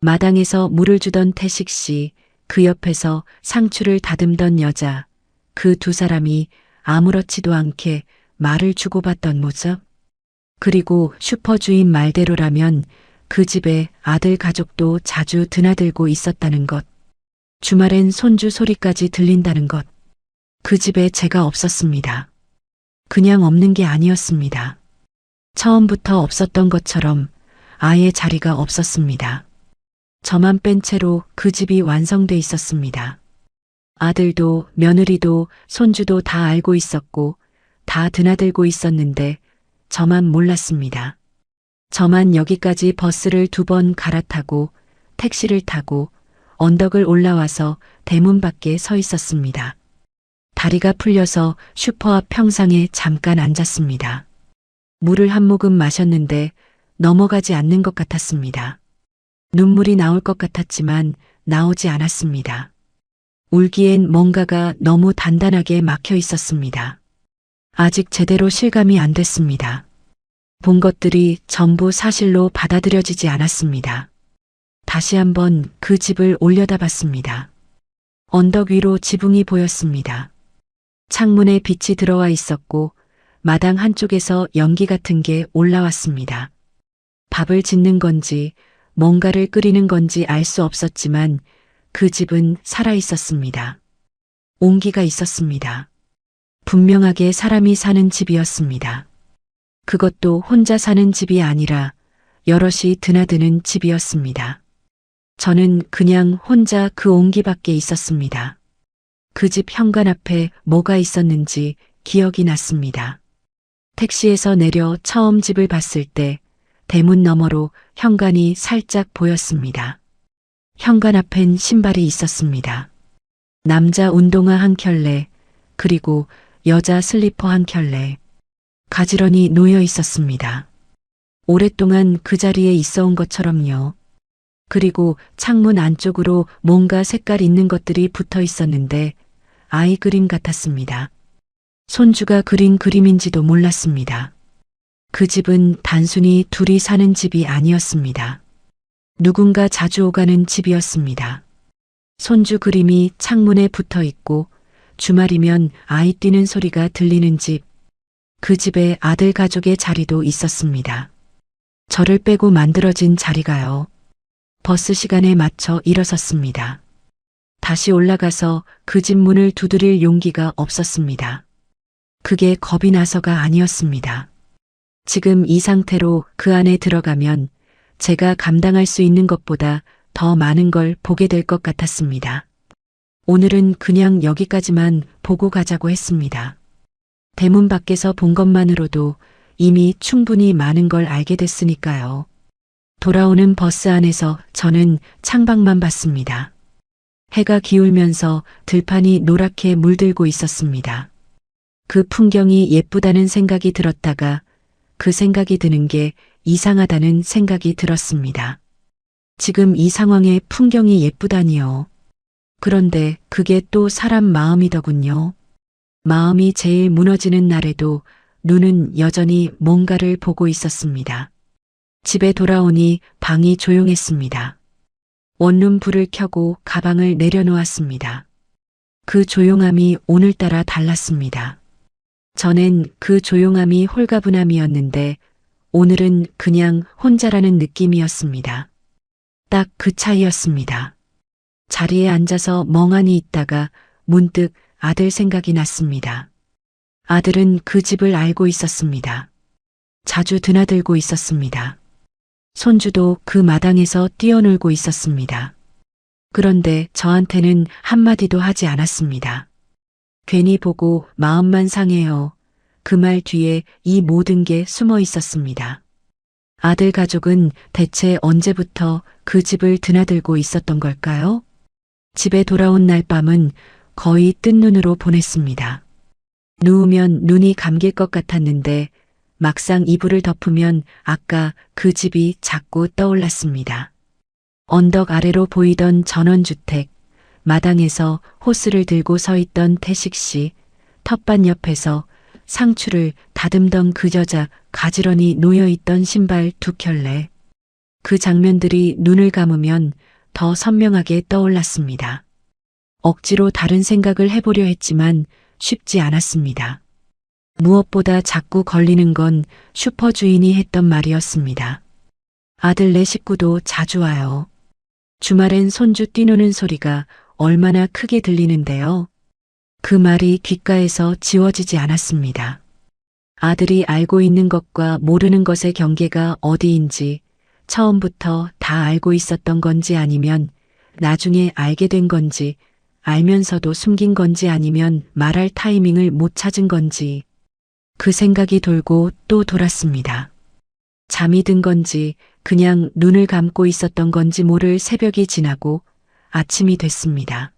마당에서 물을 주던 태식 씨, 그 옆에서 상추를 다듬던 여자, 그 두 사람이 아무렇지도 않게 말을 주고받던 모습. 그리고 슈퍼 주인 말대로라면 그 집에 아들 가족도 자주 드나들고 있었다는 것. 주말엔 손주 소리까지 들린다는 것. 그 집에 제가 없었습니다. 그냥 없는 게 아니었습니다. 처음부터 없었던 것처럼 아예 자리가 없었습니다. 저만 뺀 채로 그 집이 완성돼 있었습니다. 아들도 며느리도 손주도 다 알고 있었고 다 드나들고 있었는데 저만 몰랐습니다. 저만 여기까지 버스를 2번 갈아타고 택시를 타고 언덕을 올라와서 대문 밖에 서 있었습니다. 다리가 풀려서 슈퍼 앞 평상에 잠깐 앉았습니다. 물을 한 모금 마셨는데 넘어가지 않는 것 같았습니다. 눈물이 나올 것 같았지만 나오지 않았습니다. 울기엔 뭔가가 너무 단단하게 막혀 있었습니다. 아직 제대로 실감이 안 됐습니다. 본 것들이 전부 사실로 받아들여지지 않았습니다. 다시 한번 그 집을 올려다봤습니다. 언덕 위로 지붕이 보였습니다. 창문에 빛이 들어와 있었고 마당 한쪽에서 연기 같은 게 올라왔습니다. 밥을 짓는 건지 뭔가를 끓이는 건지 알 수 없었지만 그 집은 살아 있었습니다. 온기가 있었습니다. 분명하게 사람이 사는 집이었습니다. 그것도 혼자 사는 집이 아니라 여럿이 드나드는 집이었습니다. 저는 그냥 혼자 그 온기 밖에 있었습니다. 그 집 현관 앞에 뭐가 있었는지 기억이 났습니다. 택시에서 내려 처음 집을 봤을 때 대문 너머로 현관이 살짝 보였습니다. 현관 앞엔 신발이 있었습니다. 남자 운동화 한 켤레, 그리고 여자 슬리퍼 한 켤레. 가지런히 놓여 있었습니다. 오랫동안 그 자리에 있어 온 것처럼요. 그리고 창문 안쪽으로 뭔가 색깔 있는 것들이 붙어 있었는데 아이 그림 같았습니다. 손주가 그린 그림인지도 몰랐습니다. 그 집은 단순히 둘이 사는 집이 아니었습니다. 누군가 자주 오가는 집이었습니다. 손주 그림이 창문에 붙어 있고 주말이면 아이 뛰는 소리가 들리는 집. 그 집에 아들 가족의 자리도 있었습니다. 저를 빼고 만들어진 자리가요. 버스 시간에 맞춰 일어섰습니다. 다시 올라가서 그 집 문을 두드릴 용기가 없었습니다. 그게 겁이 나서가 아니었습니다. 지금 이 상태로 그 안에 들어가면 제가 감당할 수 있는 것보다 더 많은 걸 보게 될 것 같았습니다. 오늘은 그냥 여기까지만 보고 가자고 했습니다. 대문 밖에서 본 것만으로도 이미 충분히 많은 걸 알게 됐으니까요. 돌아오는 버스 안에서 저는 창밖만 봤습니다. 해가 기울면서 들판이 노랗게 물들고 있었습니다. 그 풍경이 예쁘다는 생각이 들었다가 그 생각이 드는 게 이상하다는 생각이 들었습니다. 지금 이 상황에 풍경이 예쁘다니요. 그런데 그게 또 사람 마음이더군요. 마음이 제일 무너지는 날에도 눈은 여전히 뭔가를 보고 있었습니다. 집에 돌아오니 방이 조용했습니다. 원룸 불을 켜고 가방을 내려놓았습니다. 그 조용함이 오늘따라 달랐습니다. 전엔 그 조용함이 홀가분함이었는데 오늘은 그냥 혼자라는 느낌이었습니다. 딱 그 차이였습니다. 자리에 앉아서 멍하니 있다가 문득 아들 생각이 났습니다. 아들은 그 집을 알고 있었습니다. 자주 드나들고 있었습니다. 손주도 그 마당에서 뛰어놀고 있었습니다. 그런데 저한테는 한마디도 하지 않았습니다. 괜히 보고 마음만 상해요. 그 말 뒤에 이 모든 게 숨어 있었습니다. 아들 가족은 대체 언제부터 그 집을 드나들고 있었던 걸까요? 집에 돌아온 날 밤은 거의 뜬 눈으로 보냈습니다. 누우면 눈이 감길 것 같았는데 막상 이불을 덮으면 아까 그 집이 자꾸 떠올랐습니다. 언덕 아래로 보이던 전원주택, 마당에서 호스를 들고 서 있던 태식 씨, 텃밭 옆에서 상추를 다듬던 그 여자 가지런히 놓여있던 신발 두 켤레. 그 장면들이 눈을 감으면 더 선명하게 떠올랐습니다. 억지로 다른 생각을 해보려 했지만 쉽지 않았습니다. 무엇보다 자꾸 걸리는 건 슈퍼 주인이 했던 말이었습니다. 아들 내 식구도 자주 와요. 주말엔 손주 뛰노는 소리가 얼마나 크게 들리는데요. 그 말이 귓가에서 지워지지 않았습니다. 아들이 알고 있는 것과 모르는 것의 경계가 어디인지 처음부터 다 알고 있었던 건지 아니면 나중에 알게 된 건지 알면서도 숨긴 건지 아니면 말할 타이밍을 못 찾은 건지 그 생각이 돌고 또 돌았습니다. 잠이 든 건지 그냥 눈을 감고 있었던 건지 모를 새벽이 지나고 아침이 됐습니다.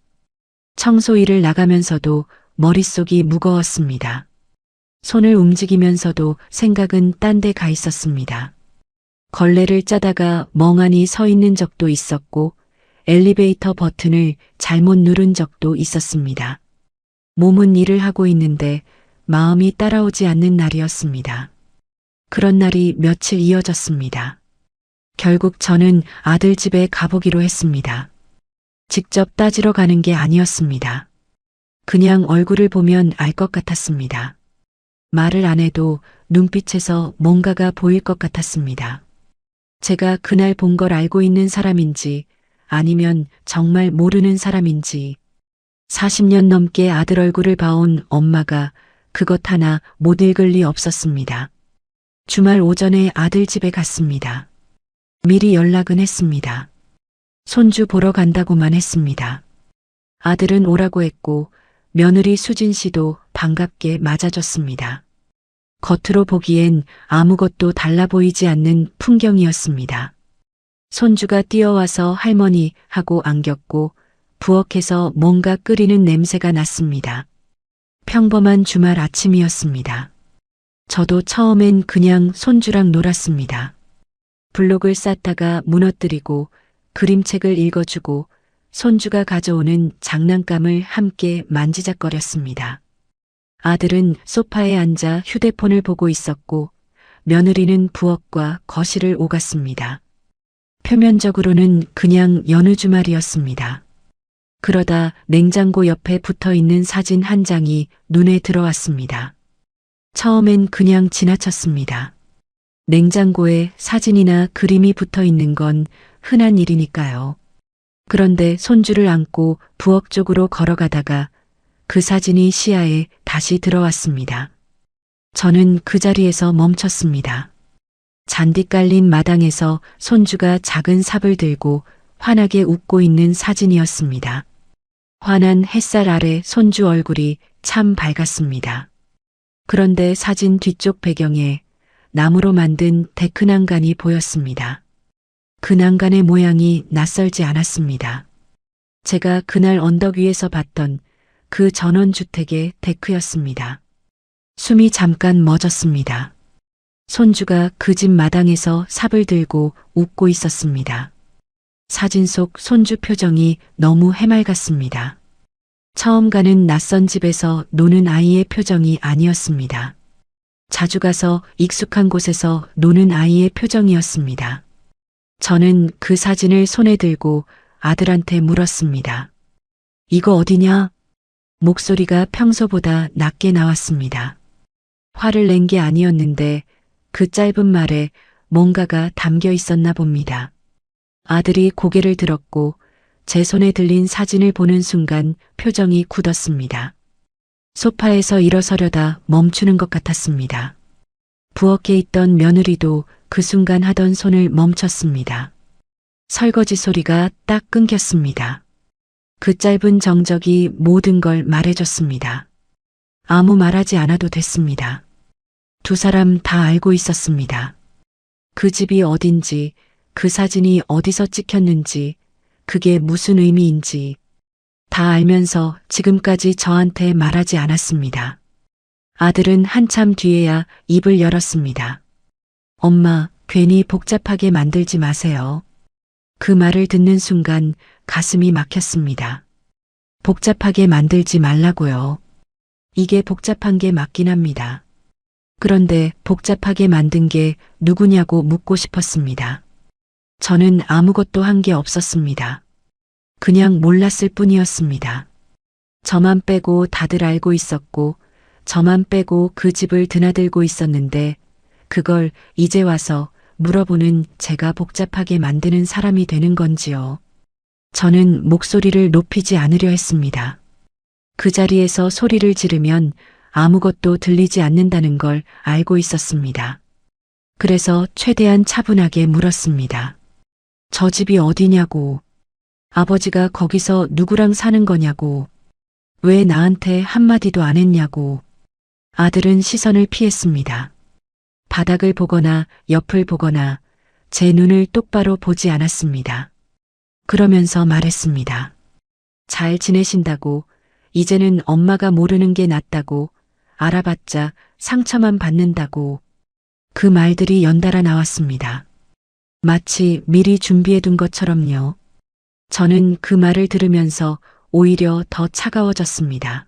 청소일을 나가면서도 머릿속이 무거웠습니다. 손을 움직이면서도 생각은 딴 데 가 있었습니다. 걸레를 짜다가 멍하니 서 있는 적도 있었고 엘리베이터 버튼을 잘못 누른 적도 있었습니다. 몸은 일을 하고 있는데 마음이 따라오지 않는 날이었습니다. 그런 날이 며칠 이어졌습니다. 결국 저는 아들 집에 가보기로 했습니다. 직접 따지러 가는 게 아니었습니다. 그냥 얼굴을 보면 알 것 같았습니다. 말을 안 해도 눈빛에서 뭔가가 보일 것 같았습니다. 제가 그날 본 걸 알고 있는 사람인지 아니면 정말 모르는 사람인지 40년 넘게 아들 얼굴을 봐온 엄마가 그것 하나 못 읽을 리 없었습니다. 주말 오전에 아들 집에 갔습니다. 미리 연락은 했습니다. 손주 보러 간다고만 했습니다. 아들은 오라고 했고 며느리 수진 씨도 반갑게 맞아줬습니다. 겉으로 보기엔 아무것도 달라 보이지 않는 풍경이었습니다. 손주가 뛰어와서 할머니 하고 안겼고 부엌에서 뭔가 끓이는 냄새가 났습니다. 평범한 주말 아침이었습니다. 저도 처음엔 그냥 손주랑 놀았습니다. 블록을 쌓다가 무너뜨리고 그림책을 읽어주고 손주가 가져오는 장난감을 함께 만지작거렸습니다. 아들은 소파에 앉아 휴대폰을 보고 있었고 며느리는 부엌과 거실을 오갔습니다. 표면적으로는 그냥 여느 주말이었습니다. 그러다 냉장고 옆에 붙어 있는 사진 한 장이 눈에 들어왔습니다. 처음엔 그냥 지나쳤습니다. 냉장고에 사진이나 그림이 붙어 있는 건 흔한 일이니까요. 그런데 손주를 안고 부엌 쪽으로 걸어가다가 그 사진이 시야에 다시 들어왔습니다. 저는 그 자리에서 멈췄습니다. 잔디 깔린 마당에서 손주가 작은 삽을 들고 환하게 웃고 있는 사진이었습니다. 환한 햇살 아래 손주 얼굴이 참 밝았습니다. 그런데 사진 뒤쪽 배경에 나무로 만든 데크 난간이 보였습니다. 그 난간의 모양이 낯설지 않았습니다. 제가 그날 언덕 위에서 봤던 그 전원주택의 데크였습니다. 숨이 잠깐 멎었습니다. 손주가 그 집 마당에서 삽을 들고 웃고 있었습니다. 사진 속 손주 표정이 너무 해맑았습니다. 처음 가는 낯선 집에서 노는 아이의 표정이 아니었습니다. 자주 가서 익숙한 곳에서 노는 아이의 표정이었습니다. 저는 그 사진을 손에 들고 아들한테 물었습니다. 이거 어디냐? 목소리가 평소보다 낮게 나왔습니다. 화를 낸 게 아니었는데 그 짧은 말에 뭔가가 담겨 있었나 봅니다. 아들이 고개를 들었고 제 손에 들린 사진을 보는 순간 표정이 굳었습니다. 소파에서 일어서려다 멈추는 것 같았습니다. 부엌에 있던 며느리도 그 순간 하던 손을 멈췄습니다. 설거지 소리가 딱 끊겼습니다. 그 짧은 정적이 모든 걸 말해줬습니다. 아무 말하지 않아도 됐습니다. 두 사람 다 알고 있었습니다. 그 집이 어딘지, 그 사진이 어디서 찍혔는지, 그게 무슨 의미인지 다 알면서 지금까지 저한테 말하지 않았습니다. 아들은 한참 뒤에야 입을 열었습니다. 엄마, 괜히 복잡하게 만들지 마세요. 그 말을 듣는 순간 가슴이 막혔습니다. 복잡하게 만들지 말라고요. 이게 복잡한 게 맞긴 합니다. 그런데 복잡하게 만든 게 누구냐고 묻고 싶었습니다. 저는 아무것도 한 게 없었습니다. 그냥 몰랐을 뿐이었습니다. 저만 빼고 다들 알고 있었고, 저만 빼고 그 집을 드나들고 있었는데, 그걸 이제 와서 물어보는 제가 복잡하게 만드는 사람이 되는 건지요. 저는 목소리를 높이지 않으려 했습니다. 그 자리에서 소리를 지르면 아무것도 들리지 않는다는 걸 알고 있었습니다. 그래서 최대한 차분하게 물었습니다. 저 집이 어디냐고. 아버지가 거기서 누구랑 사는 거냐고. 왜 나한테 한마디도 안 했냐고. 아들은 시선을 피했습니다. 바닥을 보거나 옆을 보거나 제 눈을 똑바로 보지 않았습니다. 그러면서 말했습니다. 잘 지내신다고, 이제는 엄마가 모르는 게 낫다고, 알아봤자 상처만 받는다고. 그 말들이 연달아 나왔습니다. 마치 미리 준비해둔 것처럼요. 저는 그 말을 들으면서 오히려 더 차가워졌습니다.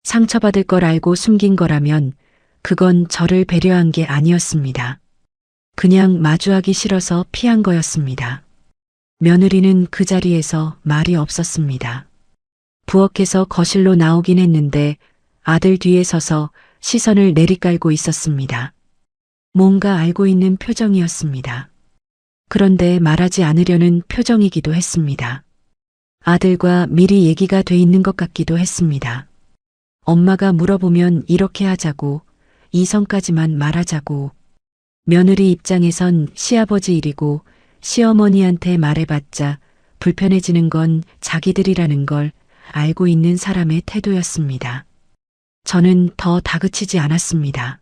상처받을 걸 알고 숨긴 거라면 그건 저를 배려한 게 아니었습니다. 그냥 마주하기 싫어서 피한 거였습니다. 며느리는 그 자리에서 말이 없었습니다. 부엌에서 거실로 나오긴 했는데 아들 뒤에 서서 시선을 내리깔고 있었습니다. 뭔가 알고 있는 표정이었습니다. 그런데 말하지 않으려는 표정이기도 했습니다. 아들과 미리 얘기가 돼 있는 것 같기도 했습니다. 엄마가 물어보면 이렇게 하자고, 이성까지만 말하자고. 며느리 입장에선 시아버지 일이고 시어머니한테 말해봤자 불편해지는 건 자기들이라는 걸 알고 있는 사람의 태도였습니다. 저는 더 다그치지 않았습니다.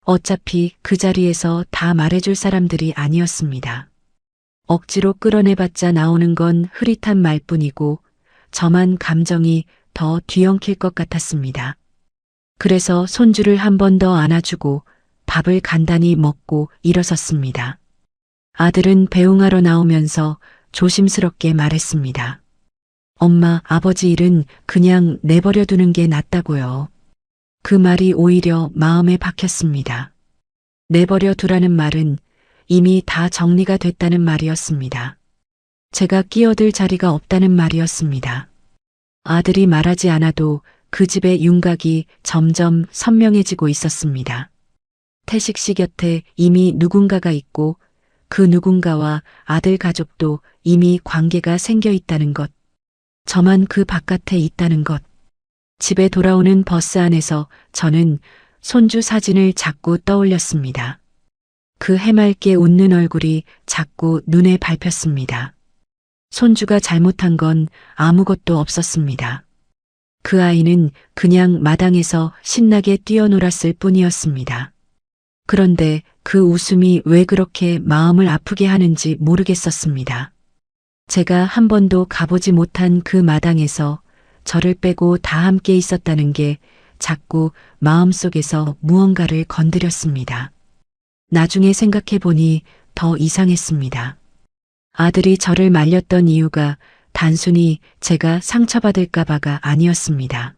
어차피 그 자리에서 다 말해줄 사람들이 아니었습니다. 억지로 끌어내봤자 나오는 건 흐릿한 말뿐이고 저만 감정이 더 뒤엉킬 것 같았습니다. 그래서 손주를 한 번 더 안아주고 밥을 간단히 먹고 일어섰습니다. 아들은 배웅하러 나오면서 조심스럽게 말했습니다. 엄마, 아버지 일은 그냥 내버려 두는 게 낫다고요. 그 말이 오히려 마음에 박혔습니다. 내버려 두라는 말은 이미 다 정리가 됐다는 말이었습니다. 제가 끼어들 자리가 없다는 말이었습니다. 아들이 말하지 않아도 그 집의 윤곽이 점점 선명해지고 있었습니다. 태식 씨 곁에 이미 누군가가 있고 그 누군가와 아들 가족도 이미 관계가 생겨 있다는 것. 저만 그 바깥에 있다는 것. 집에 돌아오는 버스 안에서 저는 손주 사진을 자꾸 떠올렸습니다. 그 해맑게 웃는 얼굴이 자꾸 눈에 밟혔습니다. 손주가 잘못한 건 아무것도 없었습니다. 그 아이는 그냥 마당에서 신나게 뛰어놀았을 뿐이었습니다. 그런데 그 웃음이 왜 그렇게 마음을 아프게 하는지 모르겠었습니다. 제가 한 번도 가보지 못한 그 마당에서 저를 빼고 다 함께 있었다는 게 자꾸 마음속에서 무언가를 건드렸습니다. 나중에 생각해 보니 더 이상했습니다. 아들이 저를 말렸던 이유가 단순히 제가 상처받을까봐가 아니었습니다.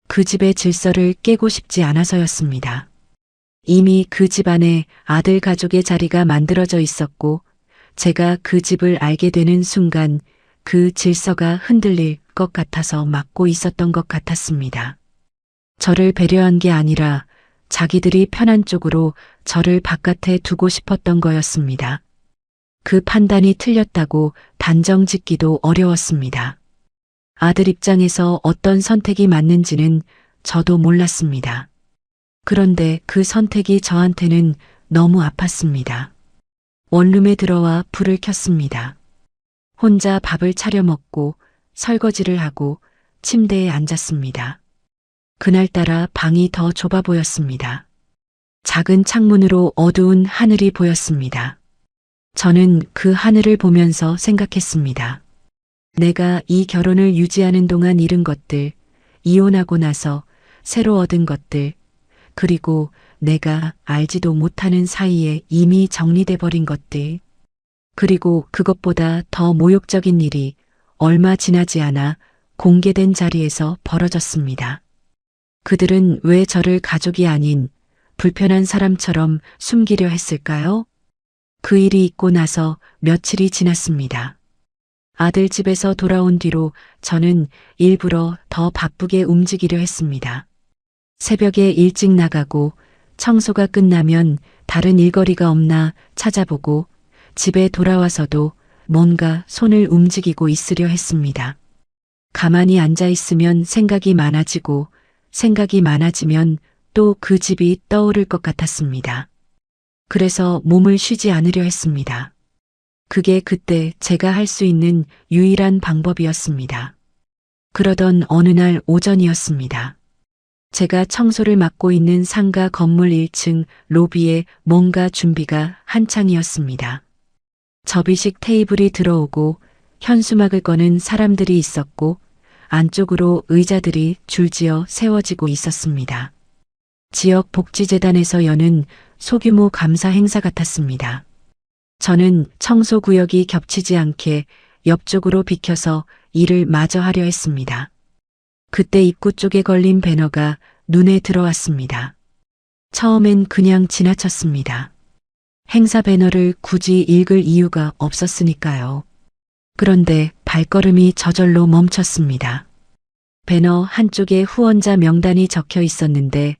그 집의 질서를 깨고 싶지 않아서였습니다. 이미 그 집안에 아들 가족의 자리가 만들어져 있었고 제가 그 집을 알게 되는 순간 그 질서가 흔들릴 것 같아서 막고 있었던 것 같았습니다. 저를 배려한 게 아니라 자기들이 편한 쪽으로 저를 바깥에 두고 싶었던 거였습니다. 그 판단이 틀렸다고 단정 짓기도 어려웠습니다. 아들 입장에서 어떤 선택이 맞는지는 저도 몰랐습니다. 그런데 그 선택이 저한테는 너무 아팠습니다. 원룸에 들어와 불을 켰습니다. 혼자 밥을 차려 먹고 설거지를 하고 침대에 앉았습니다. 그날따라 방이 더 좁아 보였습니다. 작은 창문으로 어두운 하늘이 보였습니다. 저는 그 하늘을 보면서 생각했습니다. 내가 이 결혼을 유지하는 동안 잃은 것들, 이혼하고 나서 새로 얻은 것들, 그리고 내가 알지도 못하는 사이에 이미 정리돼 버린 것들, 그리고 그것보다 더 모욕적인 일이 얼마 지나지 않아 공개된 자리에서 벌어졌습니다. 그들은 왜 저를 가족이 아닌 불편한 사람처럼 숨기려 했을까요? 그 일이 있고 나서 며칠이 지났습니다. 아들 집에서 돌아온 뒤로 저는 일부러 더 바쁘게 움직이려 했습니다. 새벽에 일찍 나가고 청소가 끝나면 다른 일거리가 없나 찾아보고 집에 돌아와서도 뭔가 손을 움직이고 있으려 했습니다. 가만히 앉아 있으면 생각이 많아지고 생각이 많아지면 또 그 집이 떠오를 것 같았습니다. 그래서 몸을 쉬지 않으려 했습니다. 그게 그때 제가 할 수 있는 유일한 방법이었습니다. 그러던 어느 날 오전이었습니다. 제가 청소를 맡고 있는 상가 건물 1층 로비에 뭔가 준비가 한창이었습니다. 접이식 테이블이 들어오고 현수막을 거는 사람들이 있었고 안쪽으로 의자들이 줄지어 세워지고 있었습니다. 지역 복지재단에서 여는 소규모 감사 행사 같았습니다. 저는 청소 구역이 겹치지 않게 옆쪽으로 비켜서 일을 마저 하려 했습니다. 그때 입구 쪽에 걸린 배너가 눈에 들어왔습니다. 처음엔 그냥 지나쳤습니다. 행사 배너를 굳이 읽을 이유가 없었으니까요. 그런데 발걸음이 저절로 멈췄습니다. 배너 한쪽에 후원자 명단이 적혀 있었는데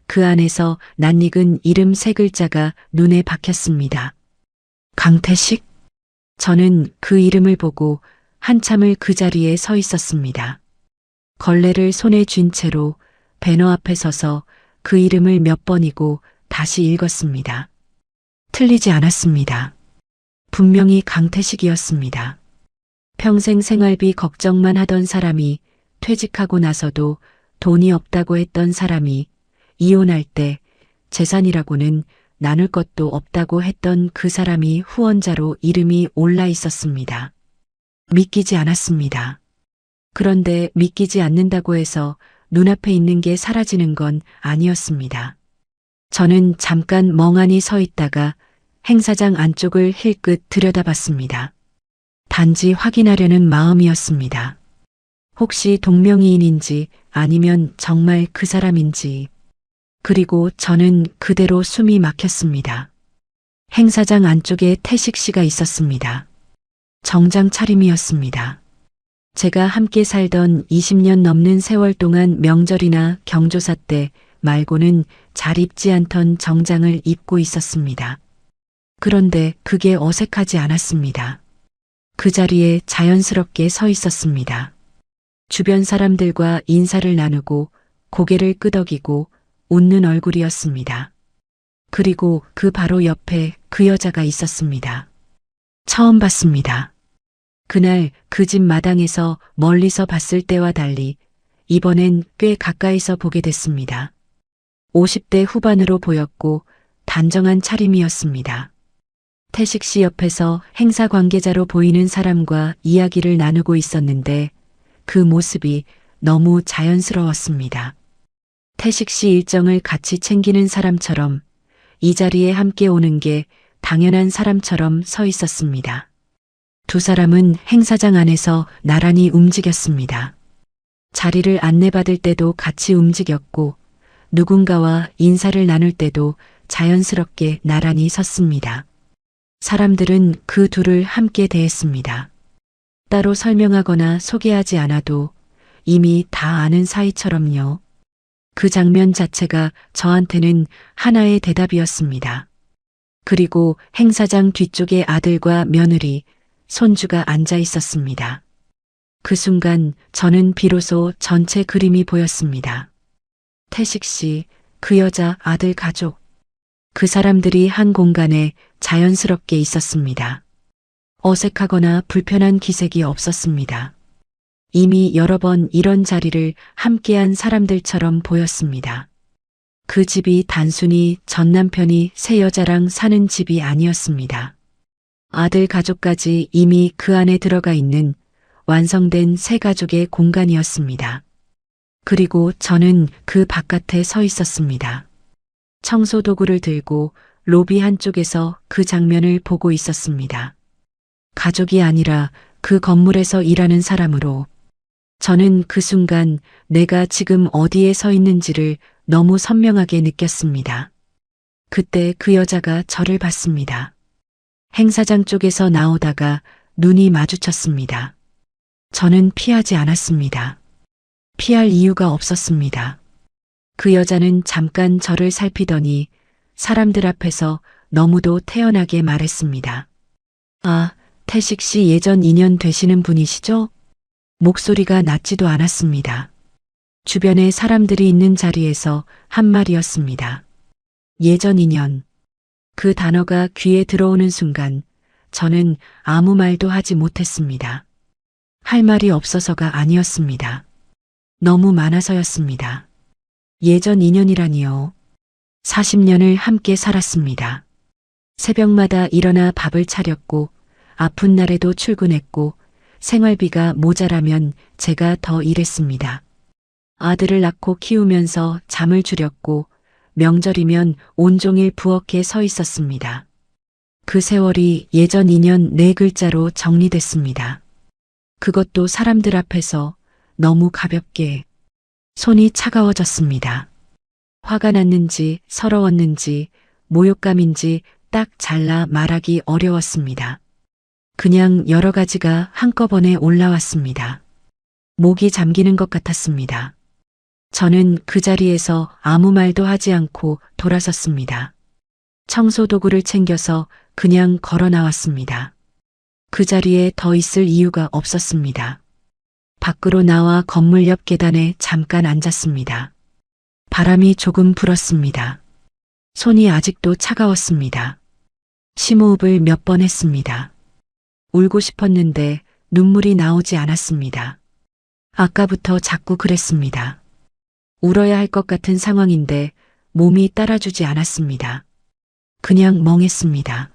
그 안에서 낯익은 이름 3글자가 눈에 박혔습니다. 강태식? 저는 그 이름을 보고 한참을 그 자리에 서 있었습니다. 걸레를 손에 쥔 채로 배너 앞에 서서 그 이름을 몇 번이고 다시 읽었습니다. 틀리지 않았습니다. 분명히 강태식이었습니다. 평생 생활비 걱정만 하던 사람이 퇴직하고 나서도 돈이 없다고 했던 사람이 이혼할 때 재산이라고는 나눌 것도 없다고 했던 그 사람이 후원자로 이름이 올라 있었습니다. 믿기지 않았습니다. 그런데 믿기지 않는다고 해서 눈앞에 있는 게 사라지는 건 아니었습니다. 저는 잠깐 멍하니 서 있다가 행사장 안쪽을 힐끗 들여다봤습니다. 단지 확인하려는 마음이었습니다. 혹시 동명이인인지 아니면 정말 그 사람인지. 그리고 저는 그대로 숨이 막혔습니다. 행사장 안쪽에 태식 씨가 있었습니다. 정장 차림이었습니다. 제가 함께 살던 20년 넘는 세월 동안 명절이나 경조사 때 말고는 잘 입지 않던 정장을 입고 있었습니다. 그런데 그게 어색하지 않았습니다. 그 자리에 자연스럽게 서 있었습니다. 주변 사람들과 인사를 나누고 고개를 끄덕이고 웃는 얼굴이었습니다. 그리고 그 바로 옆에 그 여자가 있었습니다. 처음 봤습니다. 그날 그 집 마당에서 멀리서 봤을 때와 달리 이번엔 꽤 가까이서 보게 됐습니다. 50대 후반으로 보였고 단정한 차림이었습니다. 태식 씨 옆에서 행사 관계자로 보이는 사람과 이야기를 나누고 있었는데 그 모습이 너무 자연스러웠습니다. 태식 씨 일정을 같이 챙기는 사람처럼 이 자리에 함께 오는 게 당연한 사람처럼 서 있었습니다. 두 사람은 행사장 안에서 나란히 움직였습니다. 자리를 안내받을 때도 같이 움직였고 누군가와 인사를 나눌 때도 자연스럽게 나란히 섰습니다. 사람들은 그 둘을 함께 대했습니다. 따로 설명하거나 소개하지 않아도 이미 다 아는 사이처럼요. 그 장면 자체가 저한테는 하나의 대답이었습니다. 그리고 행사장 뒤쪽에 아들과 며느리, 손주가 앉아 있었습니다. 그 순간 저는 비로소 전체 그림이 보였습니다. 태식 씨, 그 여자 아들 가족. 그 사람들이 한 공간에 자연스럽게 있었습니다. 어색하거나 불편한 기색이 없었습니다. 이미 여러 번 이런 자리를 함께한 사람들처럼 보였습니다. 그 집이 단순히 전 남편이 새 여자랑 사는 집이 아니었습니다. 아들 가족까지 이미 그 안에 들어가 있는 완성된 새 가족의 공간이었습니다. 그리고 저는 그 바깥에 서 있었습니다. 청소 도구를 들고 로비 한쪽에서 그 장면을 보고 있었습니다. 가족이 아니라 그 건물에서 일하는 사람으로 저는 그 순간 내가 지금 어디에 서 있는지를 너무 선명하게 느꼈습니다. 그때 그 여자가 저를 봤습니다. 행사장 쪽에서 나오다가 눈이 마주쳤습니다. 저는 피하지 않았습니다. 피할 이유가 없었습니다. 그 여자는 잠깐 저를 살피더니 사람들 앞에서 너무도 태연하게 말했습니다. 아, 태식 씨 예전 인연 되시는 분이시죠? 목소리가 낮지도 않았습니다. 주변에 사람들이 있는 자리에서 한 말이었습니다. 예전 인연. 그 단어가 귀에 들어오는 순간 저는 아무 말도 하지 못했습니다. 할 말이 없어서가 아니었습니다. 너무 많아서였습니다. 예전 인연이라니요. 40년을 함께 살았습니다. 새벽마다 일어나 밥을 차렸고 아픈 날에도 출근했고 생활비가 모자라면 제가 더 일했습니다. 아들을 낳고 키우면서 잠을 줄였고 명절이면 온종일 부엌에 서 있었습니다. 그 세월이 예전 인연 4글자로 정리됐습니다. 그것도 사람들 앞에서 너무 가볍게. 손이 차가워졌습니다. 화가 났는지 서러웠는지 모욕감인지 딱 잘라 말하기 어려웠습니다. 그냥 여러 가지가 한꺼번에 올라왔습니다. 목이 잠기는 것 같았습니다. 저는 그 자리에서 아무 말도 하지 않고 돌아섰습니다. 청소 도구를 챙겨서 그냥 걸어 나왔습니다. 그 자리에 더 있을 이유가 없었습니다. 밖으로 나와 건물 옆 계단에 잠깐 앉았습니다. 바람이 조금 불었습니다. 손이 아직도 차가웠습니다. 심호흡을 몇 번 했습니다. 울고 싶었는데 눈물이 나오지 않았습니다. 아까부터 자꾸 그랬습니다. 울어야 할 것 같은 상황인데 몸이 따라주지 않았습니다. 그냥 멍했습니다.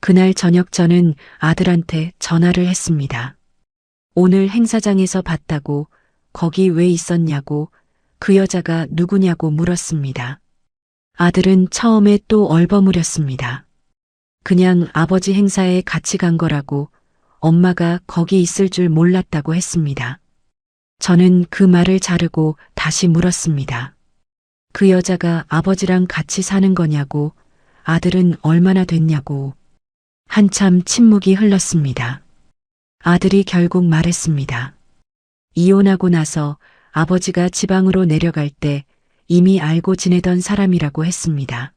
그날 저녁 저는 아들한테 전화를 했습니다. 오늘 행사장에서 봤다고, 거기 왜 있었냐고, 그 여자가 누구냐고 물었습니다. 아들은 처음에 또 얼버무렸습니다. 그냥 아버지 행사에 같이 간 거라고, 엄마가 거기 있을 줄 몰랐다고 했습니다. 저는 그 말을 자르고 다시 물었습니다. 그 여자가 아버지랑 같이 사는 거냐고, 아들은 얼마나 됐냐고. 한참 침묵이 흘렀습니다. 아들이 결국 말했습니다. 이혼하고 나서 아버지가 지방으로 내려갈 때 이미 알고 지내던 사람이라고 했습니다.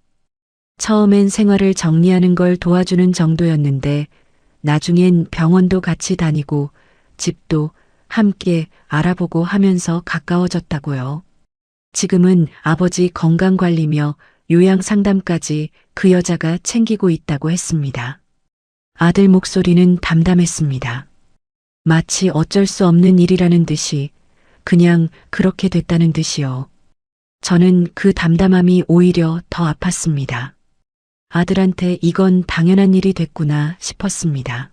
처음엔 생활을 정리하는 걸 도와주는 정도였는데 나중엔 병원도 같이 다니고 집도 함께 알아보고 하면서 가까워졌다고요. 지금은 아버지 건강관리며 요양 상담까지 그 여자가 챙기고 있다고 했습니다. 아들 목소리는 담담했습니다. 마치 어쩔 수 없는 일이라는 듯이, 그냥 그렇게 됐다는 듯이요. 저는 그 담담함이 오히려 더 아팠습니다. 아들한테 이건 당연한 일이 됐구나 싶었습니다.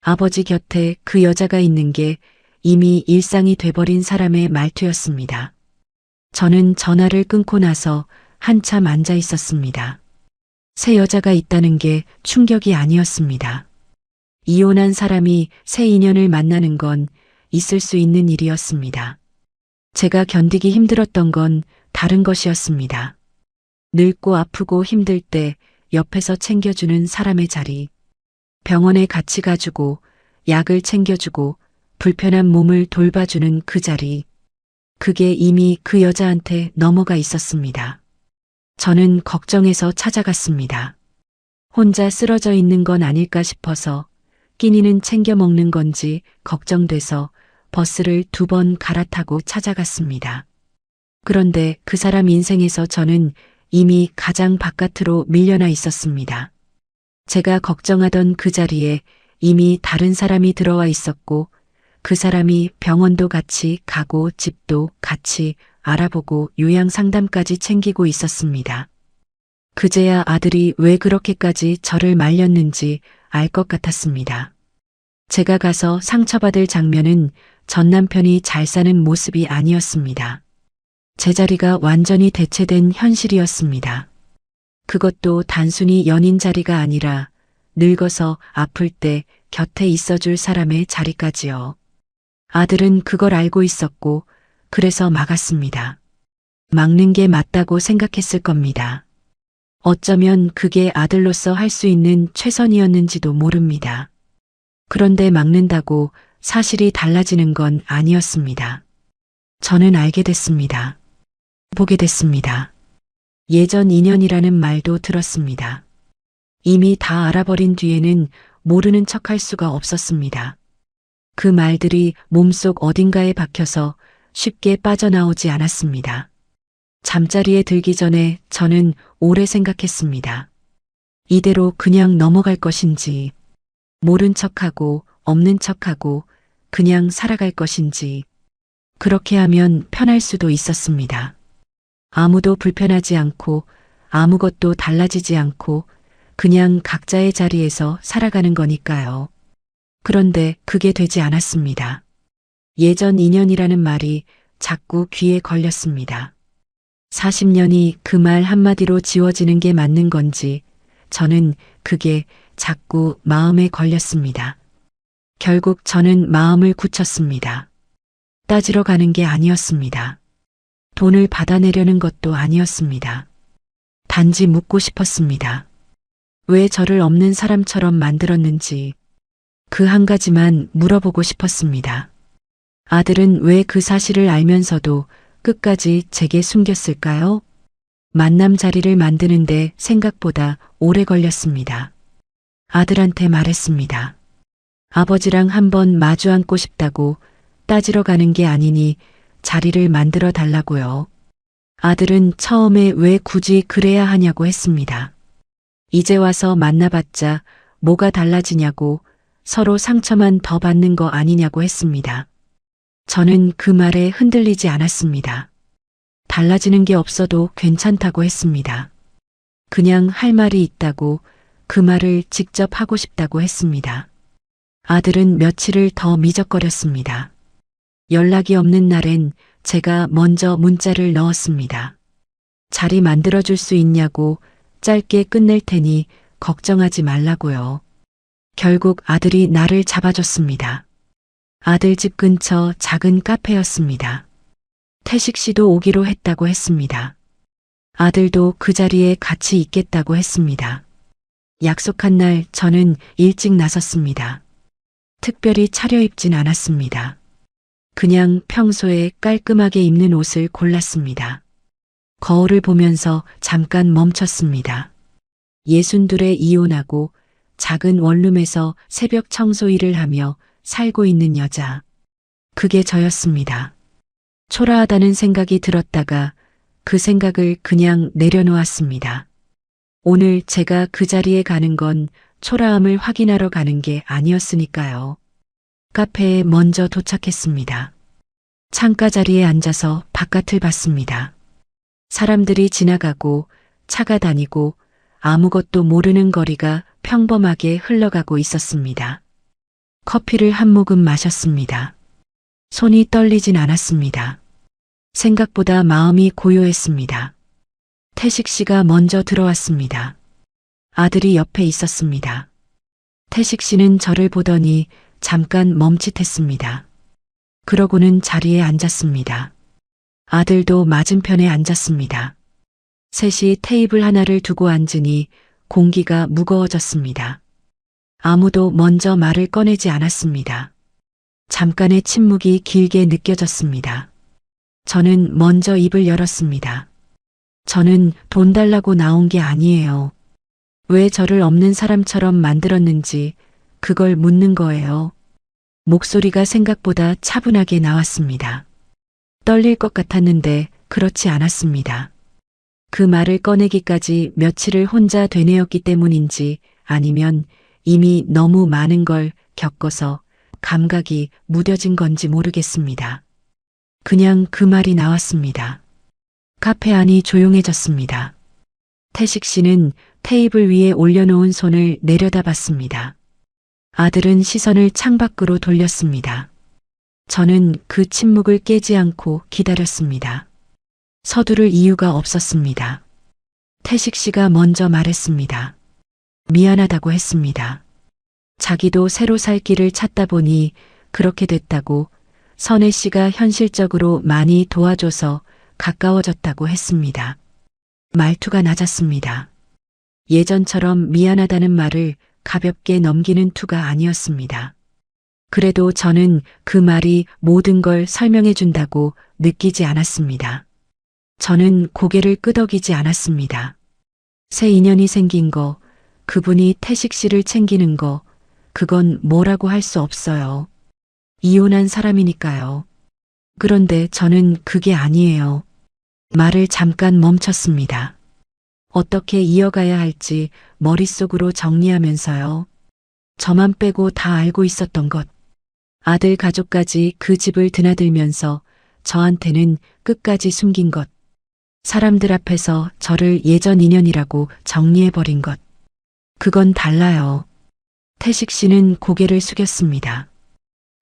아버지 곁에 그 여자가 있는 게 이미 일상이 돼버린 사람의 말투였습니다. 저는 전화를 끊고 나서 한참 앉아 있었습니다. 새 여자가 있다는 게 충격이 아니었습니다. 이혼한 사람이 새 인연을 만나는 건 있을 수 있는 일이었습니다. 제가 견디기 힘들었던 건 다른 것이었습니다. 늙고 아프고 힘들 때 옆에서 챙겨주는 사람의 자리, 병원에 같이 가주고 약을 챙겨주고 불편한 몸을 돌봐주는 그 자리, 그게 이미 그 여자한테 넘어가 있었습니다. 저는 걱정해서 찾아갔습니다. 혼자 쓰러져 있는 건 아닐까 싶어서 끼니는 챙겨 먹는 건지 걱정돼서 버스를 2번 갈아타고 찾아갔습니다. 그런데 그 사람 인생에서 저는 이미 가장 바깥으로 밀려나 있었습니다. 제가 걱정하던 그 자리에 이미 다른 사람이 들어와 있었고 그 사람이 병원도 같이 가고 집도 같이 알아보고 요양 상담까지 챙기고 있었습니다. 그제야 아들이 왜 그렇게까지 저를 말렸는지 알 것 같았습니다. 제가 가서 상처받을 장면은 전 남편이 잘 사는 모습이 아니었습니다. 제자리가 완전히 대체된 현실이었습니다. 그것도 단순히 연인 자리가 아니라 늙어서 아플 때 곁에 있어줄 사람의 자리까지요. 아들은 그걸 알고 있었고 그래서 막았습니다. 막는 게 맞다고 생각했을 겁니다. 어쩌면 그게 아들로서 할 수 있는 최선이었는지도 모릅니다. 그런데 막는다고 사실이 달라지는 건 아니었습니다. 저는 알게 됐습니다. 보게 됐습니다. 예전 인연이라는 말도 들었습니다. 이미 다 알아버린 뒤에는 모르는 척할 수가 없었습니다. 그 말들이 몸속 어딘가에 박혀서 쉽게 빠져나오지 않았습니다. 잠자리에 들기 전에 저는 오래 생각했습니다. 이대로 그냥 넘어갈 것인지, 모른 척하고 없는 척하고 그냥 살아갈 것인지, 그렇게 하면 편할 수도 있었습니다. 아무도 불편하지 않고 아무것도 달라지지 않고 그냥 각자의 자리에서 살아가는 거니까요. 그런데 그게 되지 않았습니다. 예전 인연이라는 말이 자꾸 귀에 걸렸습니다. 40년이 그 말 한마디로 지워지는 게 맞는 건지 저는 그게 자꾸 마음에 걸렸습니다. 결국 저는 마음을 굳혔습니다. 따지러 가는 게 아니었습니다. 돈을 받아내려는 것도 아니었습니다. 단지 묻고 싶었습니다. 왜 저를 없는 사람처럼 만들었는지 그 한 가지만 물어보고 싶었습니다. 아들은 왜 그 사실을 알면서도 끝까지 제게 숨겼을까요? 만남 자리를 만드는데 생각보다 오래 걸렸습니다. 아들한테 말했습니다. 아버지랑 한번 마주 앉고 싶다고 따지러 가는 게 아니니 자리를 만들어 달라고요. 아들은 처음에 왜 굳이 그래야 하냐고 했습니다. 이제 와서 만나봤자 뭐가 달라지냐고 서로 상처만 더 받는 거 아니냐고 했습니다. 저는 그 말에 흔들리지 않았습니다. 달라지는 게 없어도 괜찮다고 했습니다. 그냥 할 말이 있다고 그 말을 직접 하고 싶다고 했습니다. 아들은 며칠을 더 미적거렸습니다. 연락이 없는 날엔 제가 먼저 문자를 넣었습니다. 자리 만들어줄 수 있냐고 짧게 끝낼 테니 걱정하지 말라고요. 결국 아들이 나를 잡아줬습니다. 아들 집 근처 작은 카페였습니다. 태식 씨도 오기로 했다고 했습니다. 아들도 그 자리에 같이 있겠다고 했습니다. 약속한 날 저는 일찍 나섰습니다. 특별히 차려입진 않았습니다. 그냥 평소에 깔끔하게 입는 옷을 골랐습니다. 거울을 보면서 잠깐 멈췄습니다. 62에 이혼하고 작은 원룸에서 새벽 청소 일을 하며 살고 있는 여자. 그게 저였습니다. 초라하다는 생각이 들었다가 그 생각을 그냥 내려놓았습니다. 오늘 제가 그 자리에 가는 건 초라함을 확인하러 가는 게 아니었으니까요. 카페에 먼저 도착했습니다. 창가 자리에 앉아서 바깥을 봤습니다. 사람들이 지나가고 차가 다니고 아무것도 모르는 거리가 평범하게 흘러가고 있었습니다. 커피를 한 모금 마셨습니다. 손이 떨리진 않았습니다. 생각보다 마음이 고요했습니다. 태식 씨가 먼저 들어왔습니다. 아들이 옆에 있었습니다. 태식 씨는 저를 보더니 잠깐 멈칫했습니다. 그러고는 자리에 앉았습니다. 아들도 맞은편에 앉았습니다. 셋이 테이블 하나를 두고 앉으니 공기가 무거워졌습니다. 아무도 먼저 말을 꺼내지 않았습니다. 잠깐의 침묵이 길게 느껴졌습니다. 저는 먼저 입을 열었습니다. 저는 돈 달라고 나온 게 아니에요. 왜 저를 없는 사람처럼 만들었는지 그걸 묻는 거예요. 목소리가 생각보다 차분하게 나왔습니다. 떨릴 것 같았는데 그렇지 않았습니다. 그 말을 꺼내기까지 며칠을 혼자 되뇌었기 때문인지 아니면 이미 너무 많은 걸 겪어서 감각이 무뎌진 건지 모르겠습니다. 그냥 그 말이 나왔습니다. 카페 안이 조용해졌습니다. 태식 씨는 테이블 위에 올려놓은 손을 내려다봤습니다. 아들은 시선을 창밖으로 돌렸습니다. 저는 그 침묵을 깨지 않고 기다렸습니다. 서두를 이유가 없었습니다. 태식 씨가 먼저 말했습니다. 미안하다고 했습니다. 자기도 새로 살 길을 찾다 보니 그렇게 됐다고, 선혜 씨가 현실적으로 많이 도와줘서 가까워졌다고 했습니다. 말투가 낮았습니다. 예전처럼 미안하다는 말을 가볍게 넘기는 투가 아니었습니다. 그래도 저는 그 말이 모든 걸 설명해 준다고 느끼지 않았습니다. 저는 고개를 끄덕이지 않았습니다. 새 인연이 생긴 거, 그분이 태식 씨를 챙기는 거, 그건 뭐라고 할 수 없어요. 이혼한 사람이니까요. 그런데 저는 그게 아니에요. 말을 잠깐 멈췄습니다. 어떻게 이어가야 할지 머릿속으로 정리하면서요. 저만 빼고 다 알고 있었던 것. 아들 가족까지 그 집을 드나들면서 저한테는 끝까지 숨긴 것. 사람들 앞에서 저를 예전 인연이라고 정리해버린 것. 그건 달라요. 태식 씨는 고개를 숙였습니다.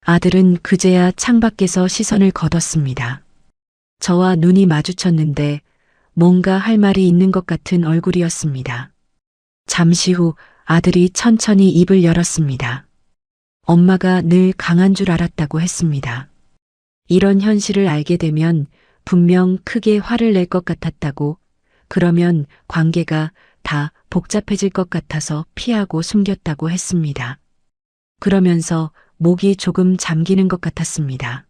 아들은 그제야 창밖에서 시선을 거뒀습니다. 저와 눈이 마주쳤는데 뭔가 할 말이 있는 것 같은 얼굴이었습니다. 잠시 후 아들이 천천히 입을 열었습니다. 엄마가 늘 강한 줄 알았다고 했습니다. 이런 현실을 알게 되면 분명 크게 화를 낼 것 같았다고, 그러면 관계가 다 복잡해질 것 같아서 피하고 숨겼다고 했습니다. 그러면서 목이 조금 잠기는 것 같았습니다.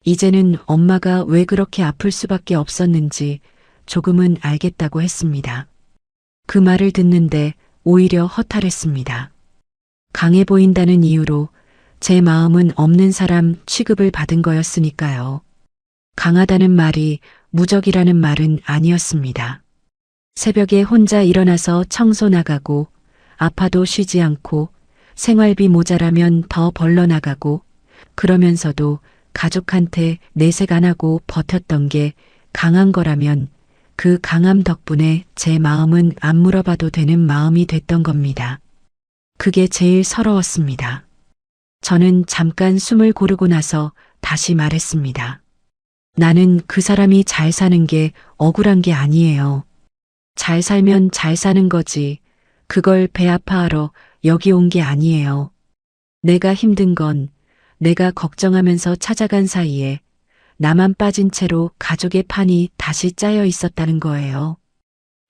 이제는 엄마가 왜 그렇게 아플 수밖에 없었는지 조금은 알겠다고 했습니다. 그 말을 듣는데 오히려 허탈했습니다. 강해 보인다는 이유로 제 마음은 없는 사람 취급을 받은 거였으니까요. 강하다는 말이 무적이라는 말은 아니었습니다. 새벽에 혼자 일어나서 청소 나가고, 아파도 쉬지 않고, 생활비 모자라면 더 벌러 나가고, 그러면서도 가족한테 내색 안 하고 버텼던 게 강한 거라면 그 강함 덕분에 제 마음은 안 물어봐도 되는 마음이 됐던 겁니다. 그게 제일 서러웠습니다. 저는 잠깐 숨을 고르고 나서 다시 말했습니다. 나는 그 사람이 잘 사는 게 억울한 게 아니에요. 잘 살면 잘 사는 거지. 그걸 배 아파하러 여기 온 게 아니에요. 내가 힘든 건 내가 걱정하면서 찾아간 사이에 나만 빠진 채로 가족의 판이 다시 짜여 있었다는 거예요.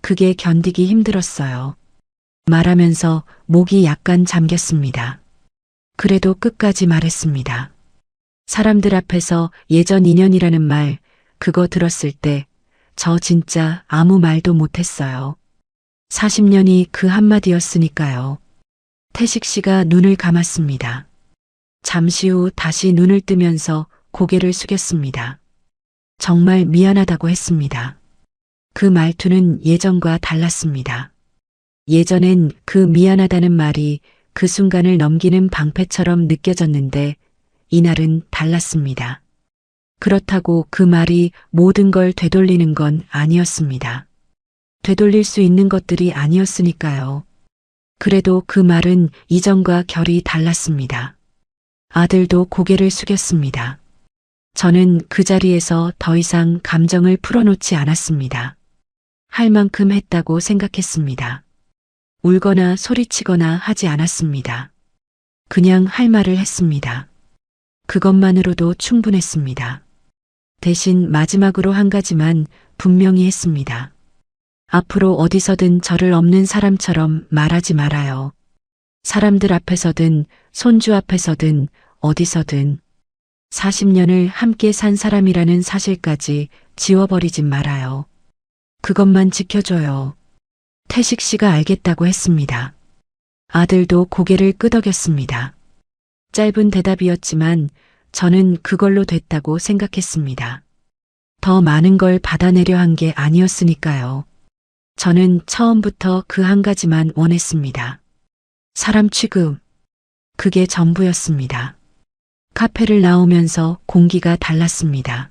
그게 견디기 힘들었어요. 말하면서 목이 약간 잠겼습니다. 그래도 끝까지 말했습니다. 사람들 앞에서 예전 인연이라는 말, 그거 들었을 때 저 진짜 아무 말도 못했어요. 40년이 그 한마디였으니까요. 태식 씨가 눈을 감았습니다. 잠시 후 다시 눈을 뜨면서 고개를 숙였습니다. 정말 미안하다고 했습니다. 그 말투는 예전과 달랐습니다. 예전엔 그 미안하다는 말이 그 순간을 넘기는 방패처럼 느껴졌는데 이날은 달랐습니다. 그렇다고 그 말이 모든 걸 되돌리는 건 아니었습니다. 되돌릴 수 있는 것들이 아니었으니까요. 그래도 그 말은 이전과 결이 달랐습니다. 아들도 고개를 숙였습니다. 저는 그 자리에서 더 이상 감정을 풀어놓지 않았습니다. 할 만큼 했다고 생각했습니다. 울거나 소리치거나 하지 않았습니다. 그냥 할 말을 했습니다. 그것만으로도 충분했습니다. 대신 마지막으로 한 가지만 분명히 했습니다. 앞으로 어디서든 저를 없는 사람처럼 말하지 말아요. 사람들 앞에서든 손주 앞에서든 어디서든 40년을 함께 산 사람이라는 사실까지 지워버리지 말아요. 그것만 지켜줘요. 태식 씨가 알겠다고 했습니다. 아들도 고개를 끄덕였습니다. 짧은 대답이었지만 저는 그걸로 됐다고 생각했습니다. 더 많은 걸 받아내려 한 게 아니었으니까요. 저는 처음부터 그 한 가지만 원했습니다. 사람 취급. 그게 전부였습니다. 카페를 나오면서 공기가 달랐습니다.